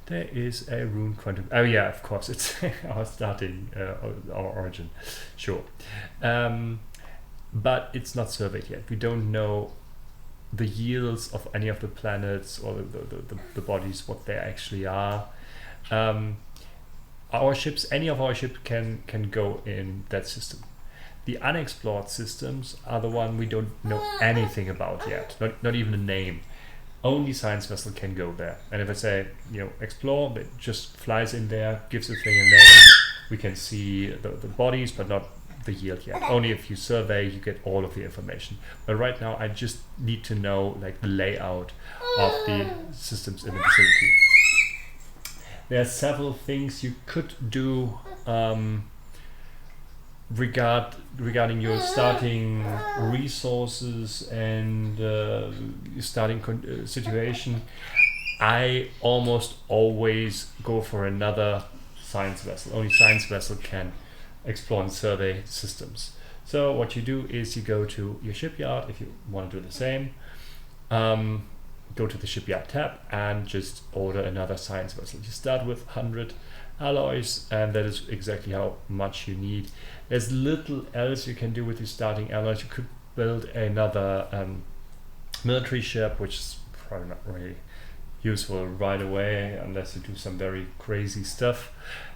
There is a rune quantum. Oh yeah, of course, it's our starting, our origin. Sure. But it's not surveyed yet. We don't know the yields of any of the planets or the bodies, what they actually are. Our ships, any of our ships can go in that system. The unexplored systems are the one we don't know anything about yet, not even a name. Only science vessel can go there. And if I say, explore, it just flies in there, gives the thing a name. We can see the bodies, but not the yield yet. Only if you survey, you get all of the information. But right now, I just need to know like the layout of the systems in the vicinity. There are several things you could do regarding your starting resources and starting situation. I almost always go for another science vessel. Only science vessel can explore and survey systems. So what you do is you go to your shipyard if you want to do the same. Go to the shipyard tab and just order another science vessel. You start with 100 alloys, and that is exactly how much you need. There's little else you can do with your starting alloys. You could build another military ship, which is probably not really useful right away unless you do some very crazy stuff.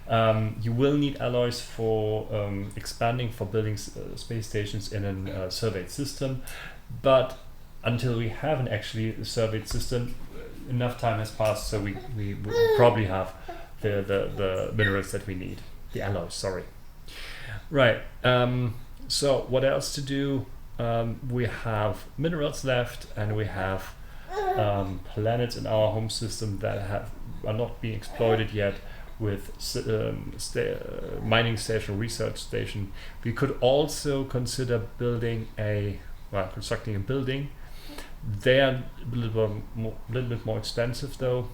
You will need alloys for expanding, for building space stations in a surveyed system, but until we have an actually surveyed system, enough time has passed, so we probably have the minerals that we need, the alloys, sorry. Right, so what else to do? We have minerals left, and we have planets in our home system that are not being exploited yet with mining station, research station. We could also consider constructing a building. They are a little bit more expensive though.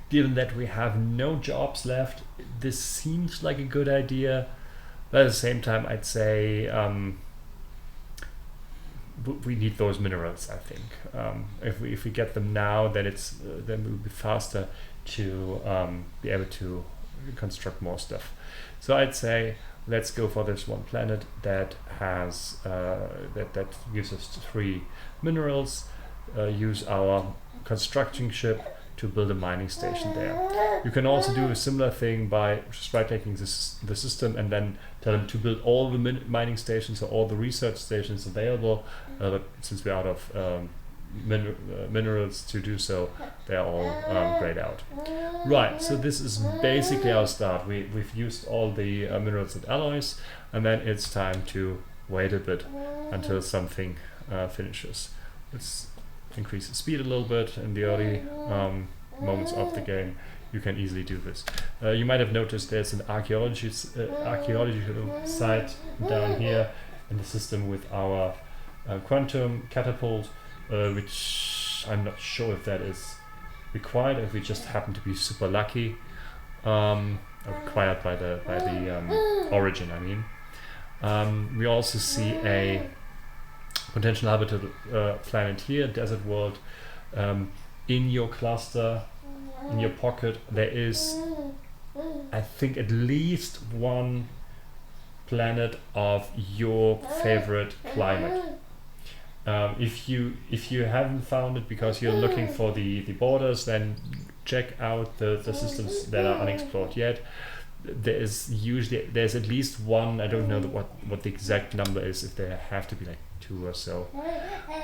Given that we have no jobs left, this seems like a good idea, but at the same time I'd say we need those minerals. I think if we get them now, then then we'll be faster to be able to construct more stuff. So I'd say let's go for this one planet that has that gives us 3 minerals. Use our construction ship to build a mining station there. You can also do a similar thing by just right-clicking the system and then tell them to build all the mining stations or all the research stations available. But since we're out of minerals to do so, they're all grayed out. Right, so this is basically our start. We've used all the minerals and alloys, and then it's time to wait a bit until something finishes. Let's increase the speed a little bit in the early moments of the game. You can easily do this. You might have noticed there's an archaeological site down here in the system with our quantum catapult, which I'm not sure if that is required, if we just happen to be super lucky. Required by the origin, I mean. We also see a potential habitable planet here, desert world. In your cluster in your pocket, there is, I think, at least one planet of your favorite climate. If you haven't found it because you're looking for the borders, then check out the systems that are unexplored yet. There's at least one. I don't know what the exact number is, if there have to be like 2 or so.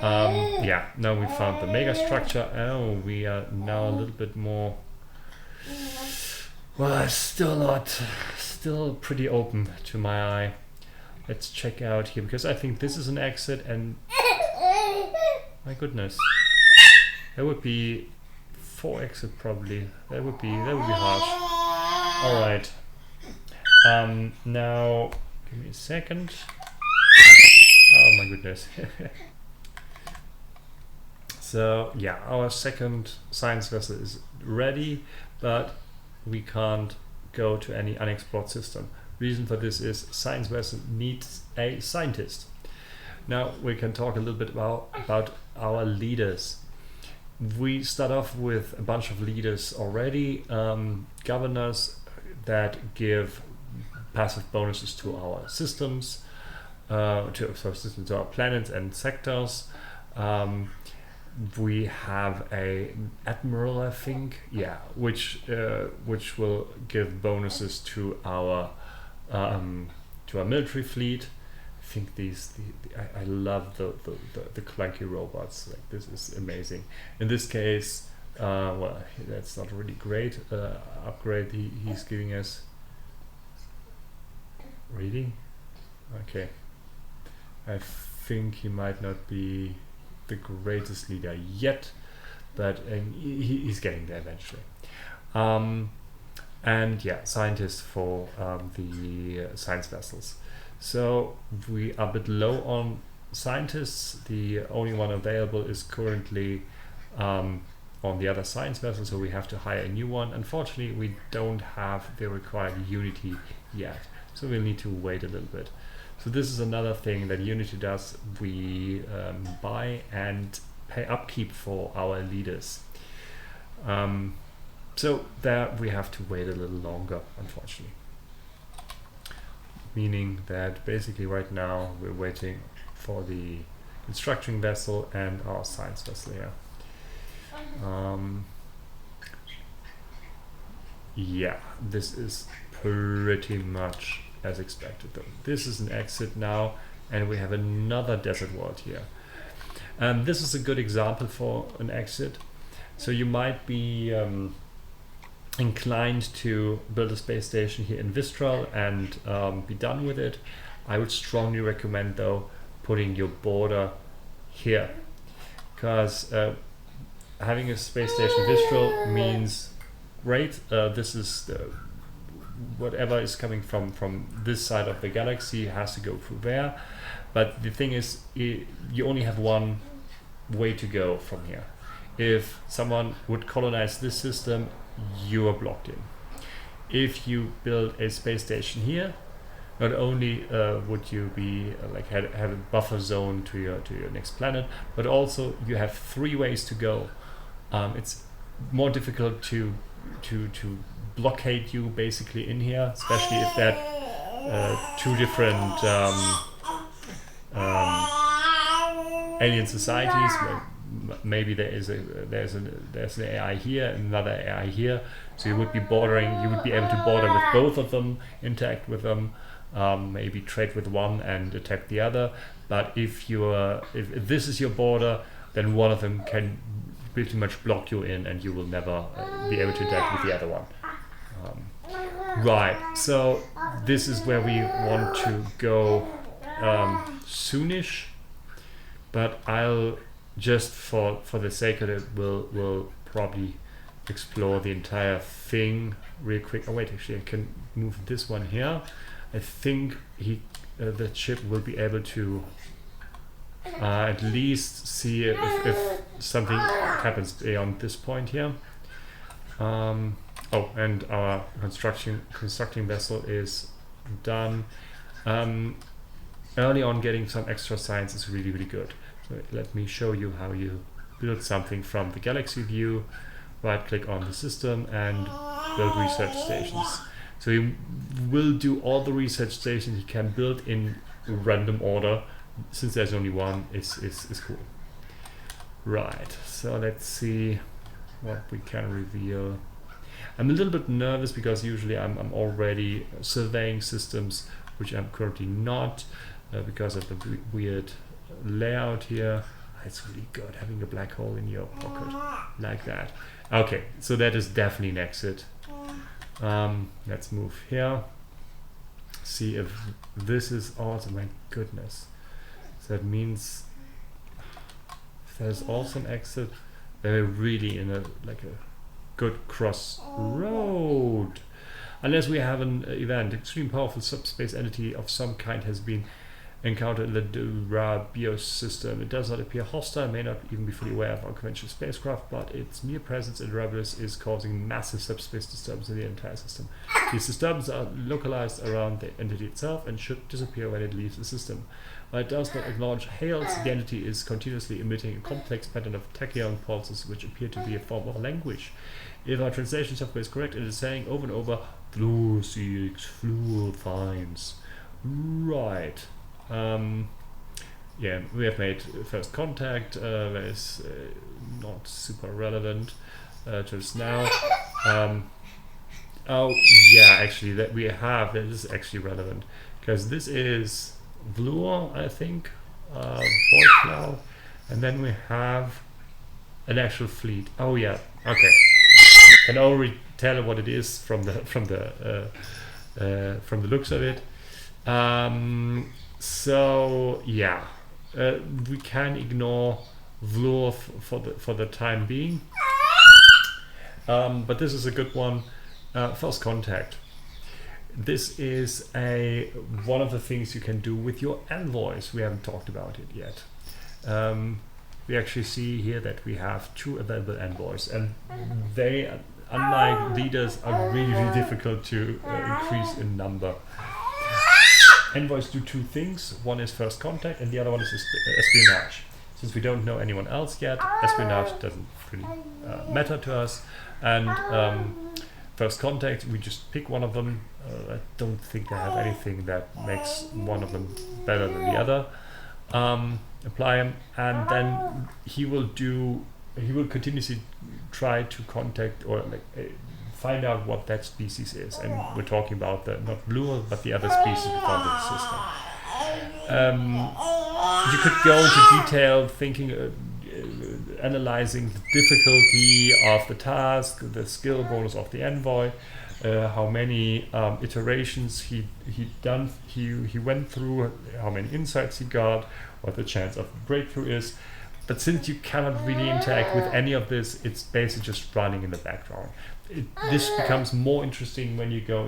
Yeah, now we found the mega structure. Oh, we are now a little bit more, well, still pretty open to my eye. Let's check out here, because I think this is an exit, and my goodness, there would be 4 exit probably. That would be harsh. All right. Now give me a second. Oh my goodness. So yeah, our second science vessel is ready, but we can't go to any unexplored system. Reason for this is science vessel needs a scientist. Now we can talk a little bit about our leaders. We start off with a bunch of leaders already, governors that give passive bonuses to our systems, to our planets and sectors. We have a admiral, I think, yeah, which will give bonuses to our military fleet. I think I love the clunky robots. Like, this is amazing. In this case, well, that's not really great upgrade he's giving us. Really? Okay. I think he might not be the greatest leader yet, but he's getting there eventually. And yeah, scientists for the science vessels. So we are a bit low on scientists. The only one available is currently on the other science vessel, so we have to hire a new one. Unfortunately, we don't have the required Unity yet, so we'll need to wait a little bit. So this is another thing that Unity does. We buy and pay upkeep for our leaders. So there we have to wait a little longer, unfortunately. Meaning that basically right now we're waiting for the construction vessel and our science vessel here. Yeah, this is pretty much as expected though. This is an exit now, and we have another desert world here. This is a good example for an exit. So you might be inclined to build a space station here in Vistral and be done with it. I would strongly recommend though putting your border here, because having a space station Vistral means great. This is whatever is coming from this side of the galaxy has to go through there. But the thing is, you only have one way to go from here. If someone would colonize this system, you are blocked in. If you build a space station here, not only would you be have a buffer zone to your next planet, but also you have 3 ways to go. It's more difficult to blockade you basically in here, especially if that 2 different alien societies. Maybe there's an AI here and another AI here, so you would be able to border with both of them, interact with them, maybe trade with one and attack the other. But if this is your border, then one of them can pretty much block you in, and you will never be able to interact with the other one. Right, so this is where we want to go soonish, but I'll just for the sake of it, we'll probably explore the entire thing real quick. Oh wait, actually I can move this one here. I think the ship will be able to at least see if something happens beyond this point here. Oh, and our constructing vessel is done. Early on, getting some extra science is really, really good. So let me show you how you build something from the galaxy view. right click on the system and build research stations. So he will do all the research stations he can build in random order. Since there's only one, it's cool. Right, so let's see what we can reveal. I'm a little bit nervous because usually I'm already surveying systems, which I'm currently not, because of the weird layout here. It's really good having a black hole in your pocket like that. Okay, so that is definitely an exit. Let's move here. See if this is also, my goodness. So that means if there's also an exit, they're really in a good crossroad. Unless we have an event, extreme powerful subspace entity of some kind has been encountered in the Durabios system. It does not appear hostile, may not even be fully aware of our conventional spacecraft, but its mere presence in Durabios is causing massive subspace disturbance in the entire system. These disturbances are localized around the entity itself and should disappear when it leaves the system. While it does not acknowledge hails, the entity is continuously emitting a complex pattern of tachyon pulses which appear to be a form of language. If our translation software is correct, it is saying over and over, Blue Seeks Fluid Finds. Right. Yeah, we have made first contact. That is not super relevant just now. Oh yeah, actually that is actually relevant because this is Vlur, I think, void cloud, and then we have an actual fleet. Oh yeah, okay. Can already tell what it is from the looks of it. So yeah, we can ignore Vlur for the time being, but this is a good one. First contact. This is one of the things you can do with your envoys. We haven't talked about it yet. We actually see here that we have 2 available envoys, and they, unlike leaders, are really, really difficult to increase in number. Envoys do 2 things. One is first contact and the other one is espionage. Since we don't know anyone else yet, espionage doesn't really matter to us. And first contact, we just pick one of them. I don't think they have anything that makes one of them better than the other. Apply him, and then he will continuously try to contact or find out what that species is, and we're talking about not blue but the other species we found in the system. You could go into detail thinking, analyzing the difficulty of the task, the skill bonus of the envoy, how many iterations he went through, how many insights he got, what the chance of breakthrough is. But since you cannot really interact with any of this, it's basically just running in the background. This becomes more interesting when you go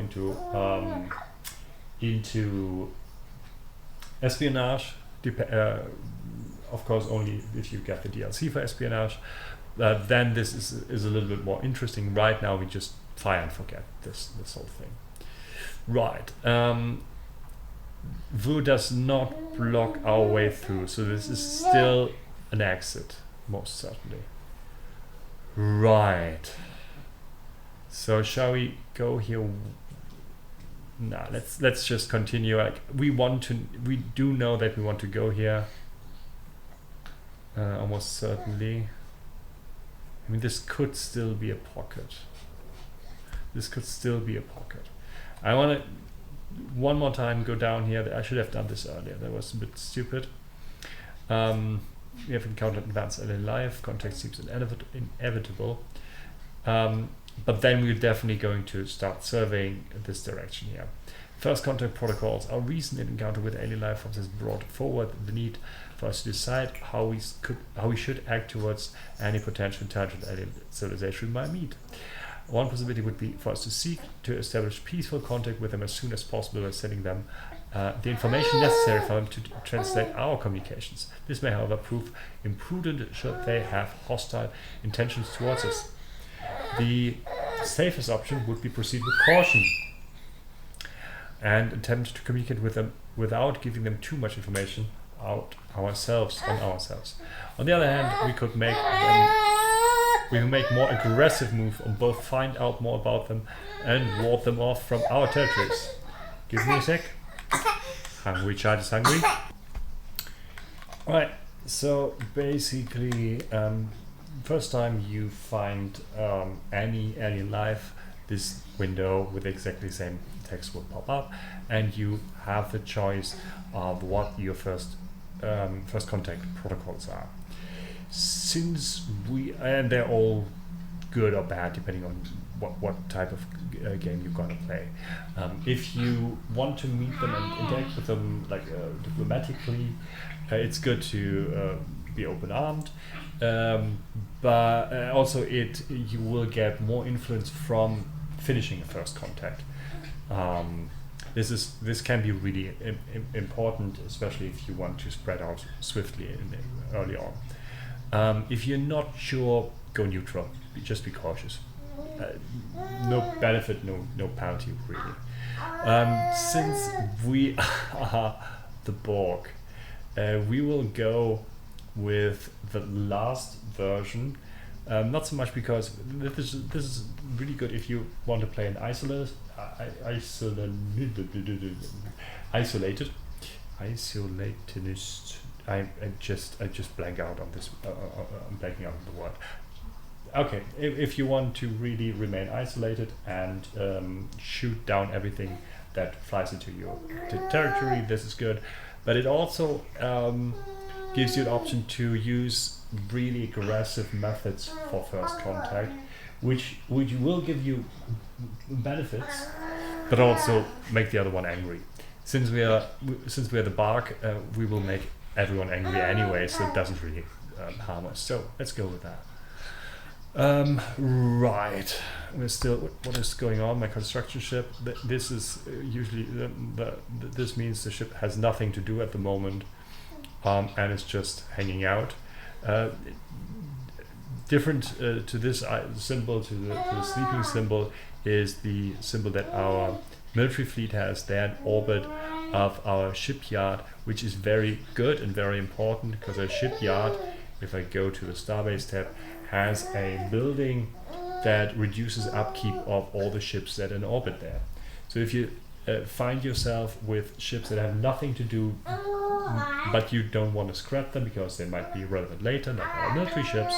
into espionage. Of course, only if you get the DLC for espionage. Then this is a little bit more interesting. Right now, we just fire and forget this whole thing. Right. Vu does not block our way through, so this is still an exit, most certainly. Right. So shall we go here? Nah, let's just continue. We do know that we want to go here. Almost certainly. I mean, this could still be a pocket. I want to one more time go down here. I should have done this earlier. That was a bit stupid. We have encountered advanced alien life. Contact seems inevitable. But then we're definitely going to start surveying this direction here. First contact protocols. Our recent encounter with alien life forms has brought forward the need for us to decide how we should act towards any potential intelligent alien civilization we might meet. One possibility would be for us to seek to establish peaceful contact with them as soon as possible by sending them the information necessary for them to translate our communications. This may, however, prove imprudent should they have hostile intentions towards us. The safest option would be proceed with caution and attempt to communicate with them without giving them too much information on ourselves. On the other hand, we could make them we will make more aggressive move on both find out more about them and ward them off from our territories. Give me a sec. Hungry child is hungry. Alright, so basically, first time you find any alien life, this window with exactly the same text will pop up, and you have the choice of what your first contact protocols are. Since and they're all good or bad depending on what type of game you're gonna play. If you want to meet them and interact with them like diplomatically, it's good to be open-armed, but also you will get more influence from finishing a first contact. This can be really important, especially if you want to spread out swiftly early on. If you're not sure, go neutral. Just be cautious. No benefit, no penalty, really. Since we are the Borg, we will go with the last version. Not so much because this is really good if you want to play an isolated. I just blank out on this. I'm blanking out on the word. Okay, if you want to really remain isolated and shoot down everything that flies into your territory, this is good. But it also gives you an option to use really aggressive methods for first contact, which will give you benefits, but also make the other one angry. Since we are the Bark, we will make everyone angry anyway, so it doesn't really harm us. So let's go with that. Right, we're still. What is going on? My construction ship. This is usually this means the ship has nothing to do at the moment, and it's just hanging out. Different to this symbol, to the sleeping symbol, is the symbol that our military fleet has. They're in orbit of our shipyard, which is very good and very important because our shipyard, if I go to the Starbase tab, has a building that reduces upkeep of all the ships that are in orbit there. So if you find yourself with ships that have nothing to do, but you don't want to scrap them because they might be relevant later, like our military ships,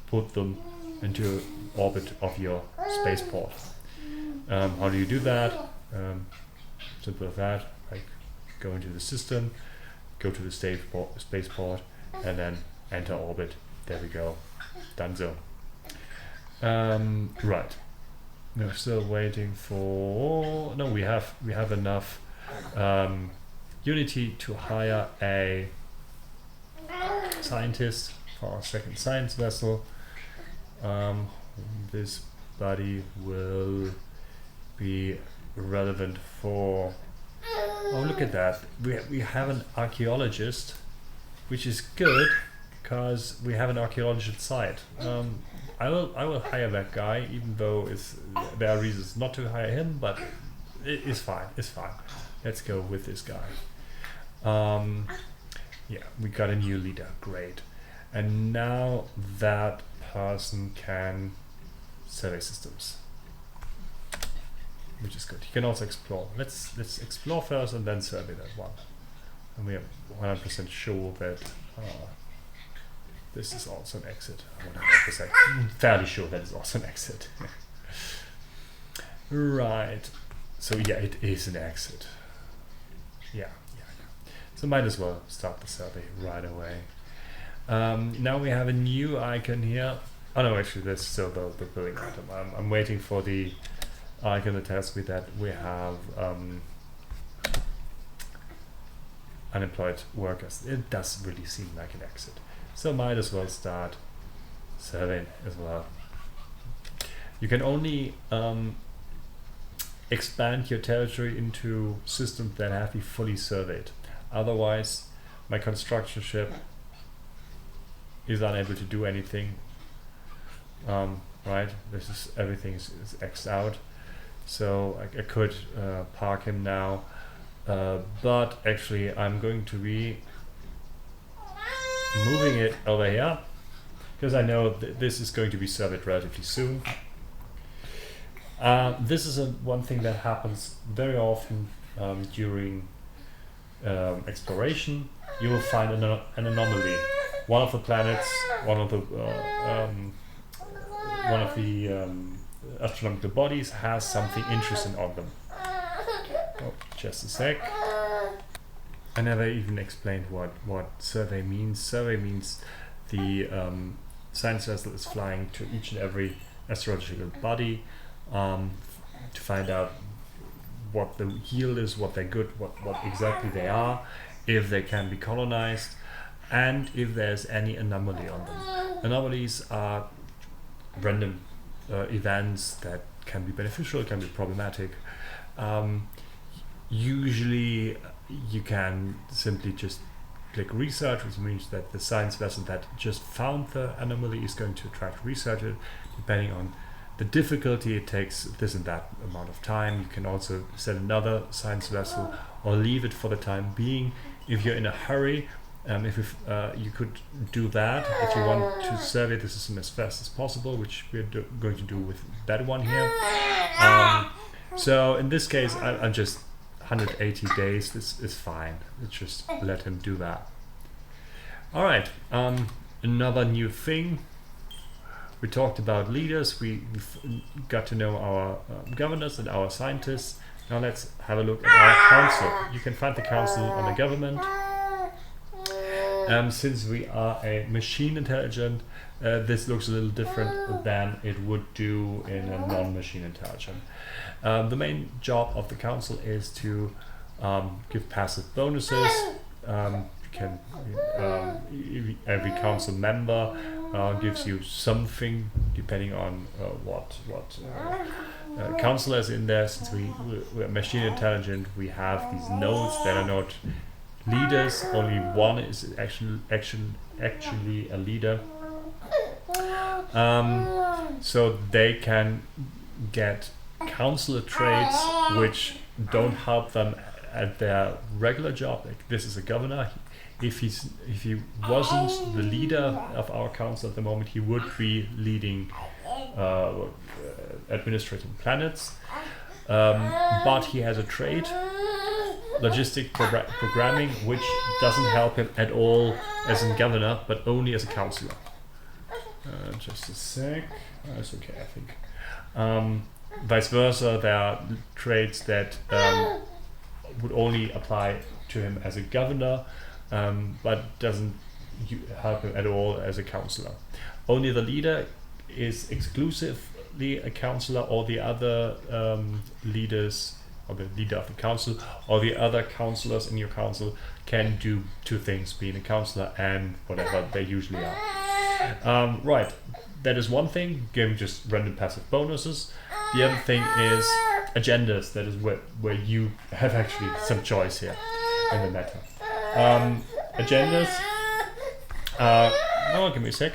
put them into orbit of your spaceport. How do you do that? Simple as that, like go into the system, go to the spaceport, and then enter orbit. There we go. Donezo. Right. We're still waiting for. No, we have enough Unity to hire a scientist for our second science vessel. This buddy will be relevant for. Oh, look at that! We have an archaeologist, which is good. Because we have an archaeologist site. I will hire that guy, even though there are reasons not to hire him, but it's fine. It's fine. Let's go with this guy. Yeah, we got a new leader. Great. And now that person can survey systems, which is good. He can also explore. Let's explore first and then survey that one. And we are 100% sure that. This is also an exit. I'm 100% fairly sure that is also an exit. Right. So yeah, it is an exit. Yeah. So might as well start the survey right away. Now we have a new icon here. Oh no, actually that's still the building item. I'm waiting for the icon that tells me that we have unemployed workers. It does really seem like an exit. So might as well start surveying as well. You can only expand your territory into systems that have been fully surveyed. Otherwise, my construction ship is unable to do anything. Right? This is everything is X'd out. So I could park him now, but actually I'm going to be moving it over here because I know this is going to be surveyed relatively soon. This is one thing that happens very often during exploration. You will find an anomaly. One of the planets, one of the astronomical bodies has something interesting on them. Oh, just a sec. I never even explained what survey means. Survey means the science vessel is flying to each and every astrological body to find out what the yield is, what they're good, what exactly they are, if they can be colonized, and if there's any anomaly on them. Anomalies are random events that can be beneficial, can be problematic. Usually you can simply just click research, which means that the science vessel that just found the anomaly is going to attract researchers. Depending on the difficulty, it takes this and that amount of time. You can also send another science vessel or leave it for the time being. If you're in a hurry, you could do that if you want to survey the system as fast as possible, which we're going to do with that one here. So in this case, I'm just 180 days. This is fine. Let's just let him do that. All right. Another new thing. We talked about leaders. We got to know our governors and our scientists. Now let's have a look at our council. You can find the council on the government. Since we are a machine intelligent, this looks a little different than it would do in a non-machine intelligent. The main job of the council is to give passive bonuses. Every council member gives you something depending on what councillor is in there. Since we're machine intelligent, we have these nodes that are not leaders. Only one is actually a leader. So they can get councillor traits which don't help them at their regular job. Like this is a governor. If he wasn't the leader of our council at the moment, he would be leading administrating planets. But he has a trait, logistic programming, which doesn't help him at all as a governor, but only as a councillor. Just a sec. That's okay, I think. Vice versa, there are traits that would only apply to him as a governor, but doesn't help him at all as a councillor. Only the leader is exclusively a councillor, or the other leaders, or the leader of the council, or the other councillors in your council can do two things, being a councillor and whatever they usually are. Right, that is one thing, giving just random passive bonuses. The other thing is agendas. That is where you have actually some choice here in the matter. Agendas. Give me a sec.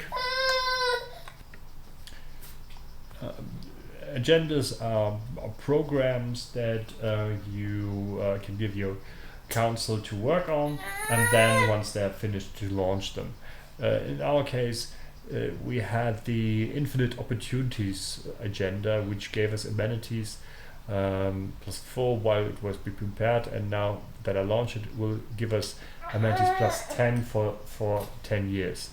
Agendas are programs that you can give your council to work on, and then once they're finished, to launch them. In our case, we had the infinite opportunities agenda, which gave us amenities +4 while it was being prepared, and now that I launched it, will give us amenities +10 for 10 years.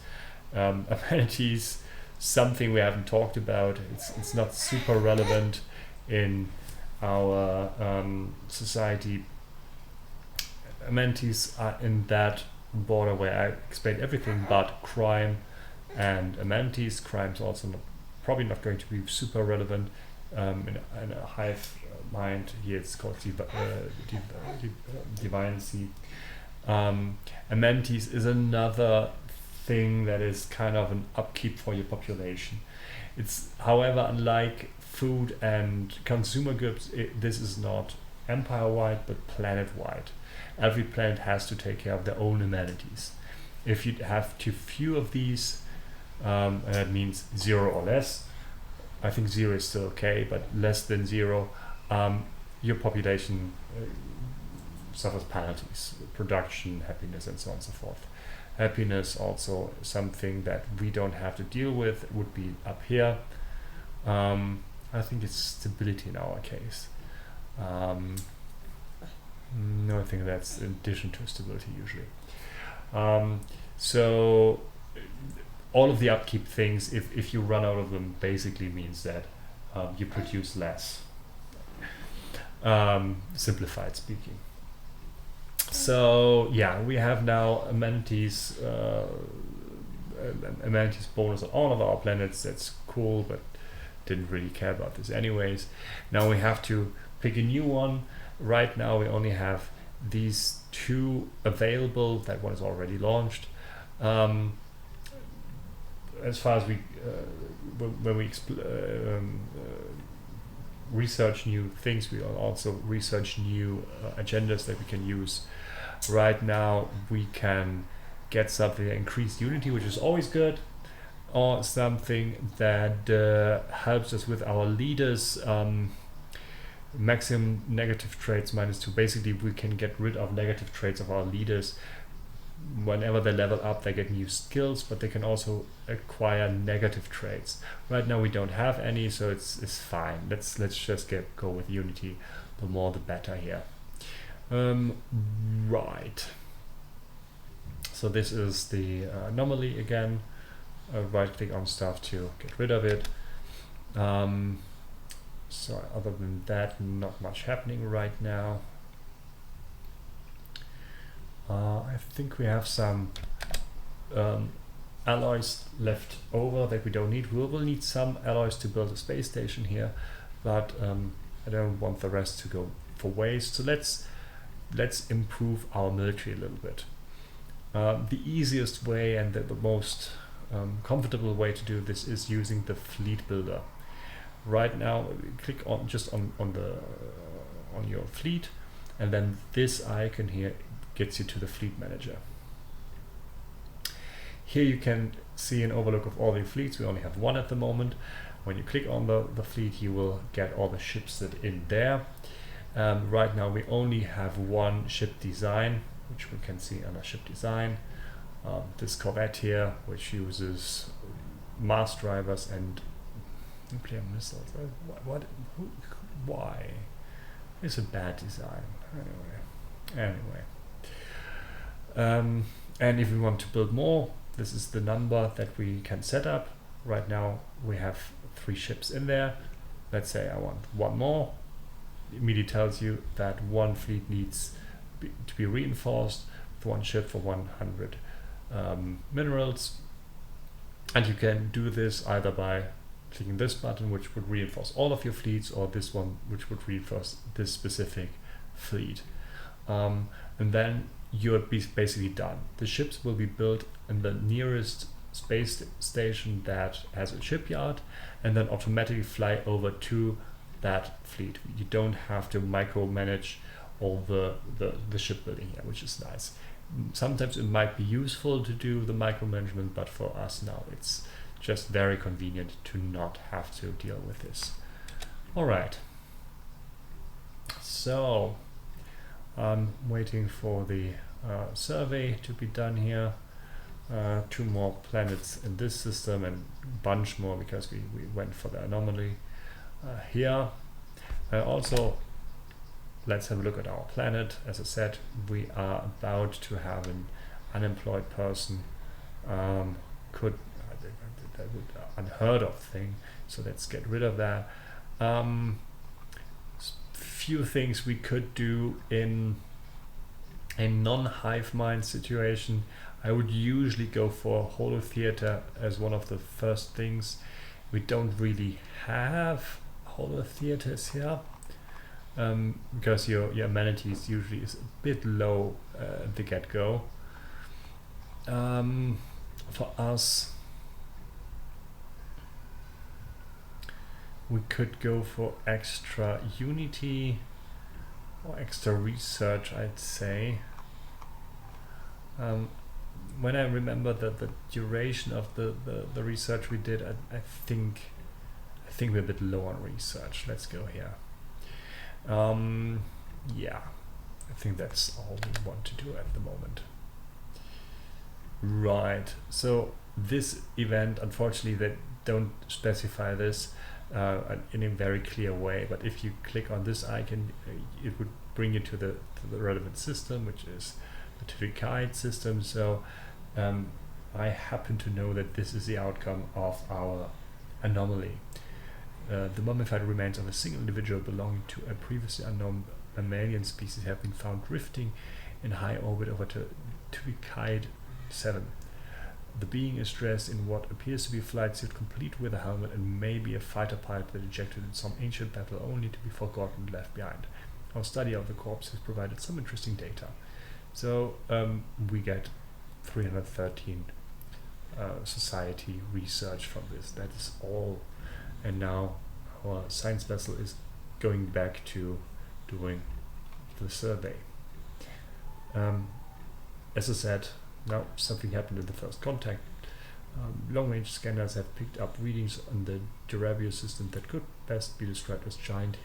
Amenities, something we haven't talked about. It's not super relevant in our society. Amenities are in that border where I explained everything but crime and amenities. Crime's also probably not going to be super relevant in a hive mind. Here it's called divinity. Amenities is another thing that is kind of an upkeep for your population. It's, however, unlike food and consumer goods, this is not empire-wide but planet-wide. Every planet has to take care of their own amenities. If you have too few of these, and that means 0 or less, I think 0 is still okay, but less than 0, your population suffers penalties, production, happiness, and so on and so forth. Happiness, also something that we don't have to deal with, it would be up here. I think it's stability in our case. No, I think that's in addition to stability usually. So all of the upkeep things, if you run out of them, basically means that you produce less. Simplified speaking. So yeah, we have now amenities bonus on all of our planets. That's cool, but didn't really care about this anyways. Now we have to pick a new one. Right now we only have these two available. That one is already launched. As far as we when we research new things, we will also research new agendas that we can use. Right now we can get something that increased unity, which is always good, or something that helps us with our leaders. Maximum negative traits -2. Basically we can get rid of negative traits of our leaders. Whenever they level up, they get new skills, but they can also acquire negative traits. Right now we don't have any, so it's fine. Let's just go with unity. The more the better here. Right. So this is the anomaly again. Right click on stuff to get rid of it. So other than that, not much happening right now. I think we have some alloys left over that we don't need. We will need some alloys to build a space station here, but I don't want the rest to go for waste. So let's improve our military a little bit. The easiest way and the most comfortable way to do this is using the fleet builder. Right now, click on on your fleet, and then this icon here gets you to the fleet manager. Here you can see an overlook of all the fleets. We only have one at the moment. When you click on the fleet, you will get all the ships that are in there. Right now we only have one ship design, which we can see under ship design. This Corvette here, which uses Mars drivers and nuclear missiles. Why? It's a bad design. Anyway. And if we want to build more, this is the number that we can set up. Right now we have 3 ships in there. Let's say I want one more. It immediately tells you that one fleet needs to be reinforced with one ship for 100 minerals. And you can do this either by clicking this button, which would reinforce all of your fleets, or this one, which would reinforce this specific fleet. And then you're basically done. The ships will be built in the nearest space station that has a shipyard, and then automatically fly over to that fleet. You don't have to micromanage all the shipbuilding here, which is nice. Sometimes it might be useful to do the micromanagement, but for us now it's just very convenient to not have to deal with this. All right. So I'm waiting for the survey to be done here. 2 more planets in this system and a bunch more because we went for the anomaly here. Also, let's have a look at our planet. As I said, we are about to have an unemployed person. That would unheard of thing, so let's get rid of that. Few things we could do in a non-hive mind situation. I would usually go for holo theater as one of the first things. We don't really have holo theaters here because your amenities usually is a bit low at the get-go. For us, we could go for extra unity or extra research, I'd say. When I remember the duration of the research we did, I think we're a bit low on research. Let's go here. Yeah, I think that's all we want to do at the moment. Right. So this event, unfortunately, they don't specify this in a very clear way. But if you click on this icon, it would bring you to the relevant system, which is the Typicide system. So I happen to know that this is the outcome of our anomaly. The mummified remains of a single individual belonging to a previously unknown mammalian species have been found drifting in high orbit over Typicide 7. The being is dressed in what appears to be a flight suit complete with a helmet and maybe a fighter pilot that ejected in some ancient battle only to be forgotten and left behind. Our study of the corpse has provided some interesting data. So we get 313 society research from this. That is all. And now our science vessel is going back to doing the survey. As I said, now something happened in the first contact. Long-range scanners have picked up readings on the Durabio system that could best be described as giant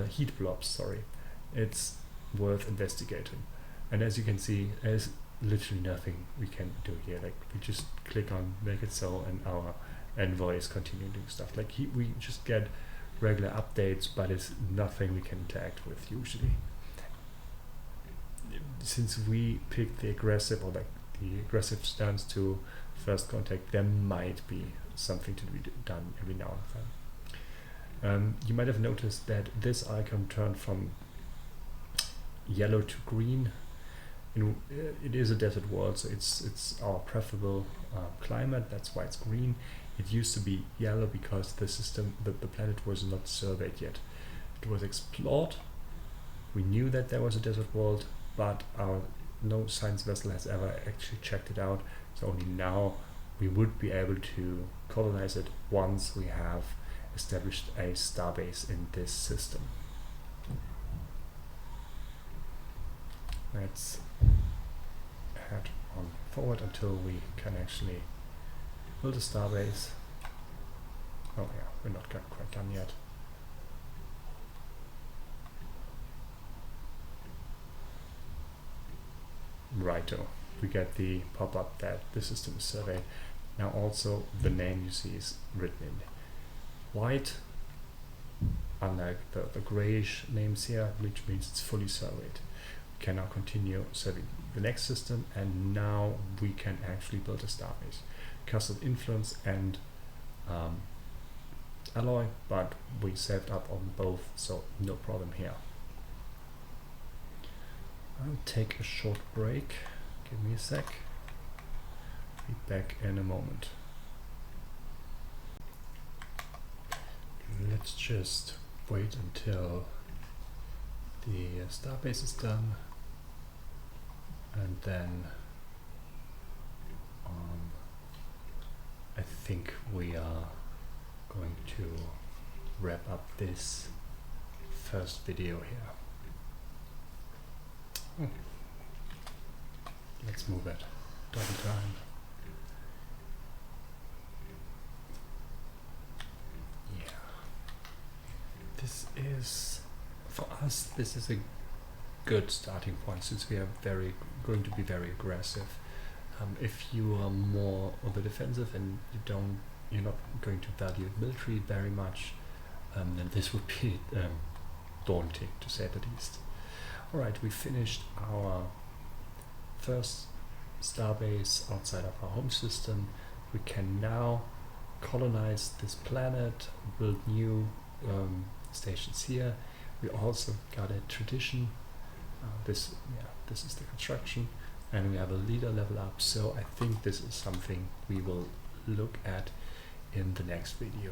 heat blobs. Sorry, it's worth investigating. And as you can see, there's literally nothing we can do here. Like we just click on make it so, and our envoy is continuing doing stuff. Like we just get regular updates, but it's nothing we can interact with usually. Since we picked the aggressive stance to first contact, there might be something to be done every now and then. You might have noticed that this icon turned from yellow to green. It is a desert world, so it's our preferable climate. That's why it's green. It used to be yellow because the planet was not surveyed yet. It was explored. We knew that there was a desert world, but no science vessel has ever actually checked it out. So only now we would be able to colonize it once we have established a starbase in this system. Let's head on forward until we can actually build a starbase. Oh yeah, we're not quite done yet. Righto, we get the pop-up that the system is surveyed. Now also the name you see is written in white, unlike the grayish names here, which means it's fully surveyed. We can now continue surveying the next system, and now we can actually build a starbase. Castle influence and alloy, but we saved up on both, so no problem here. I'll take a short break. Give me a sec. Be back in a moment. Let's just wait until the starbase is done, and then I think we are going to wrap up this first video here. Let's move it. Double time. Yeah. This is, for us, this is a good starting point since we are going to be very aggressive. If you are more on the defensive and you're not going to value military very much, then this would be daunting, to say the least. Alright, we finished our first starbase outside of our home system. We can now colonize this planet, build new stations here. We also got a tradition. This is the construction, and we have a leader level up. So I think this is something we will look at in the next video.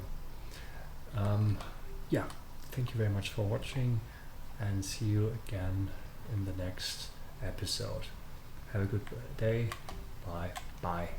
Yeah, thank you very much for watching, and see you again in the next episode. Have a good day. Bye.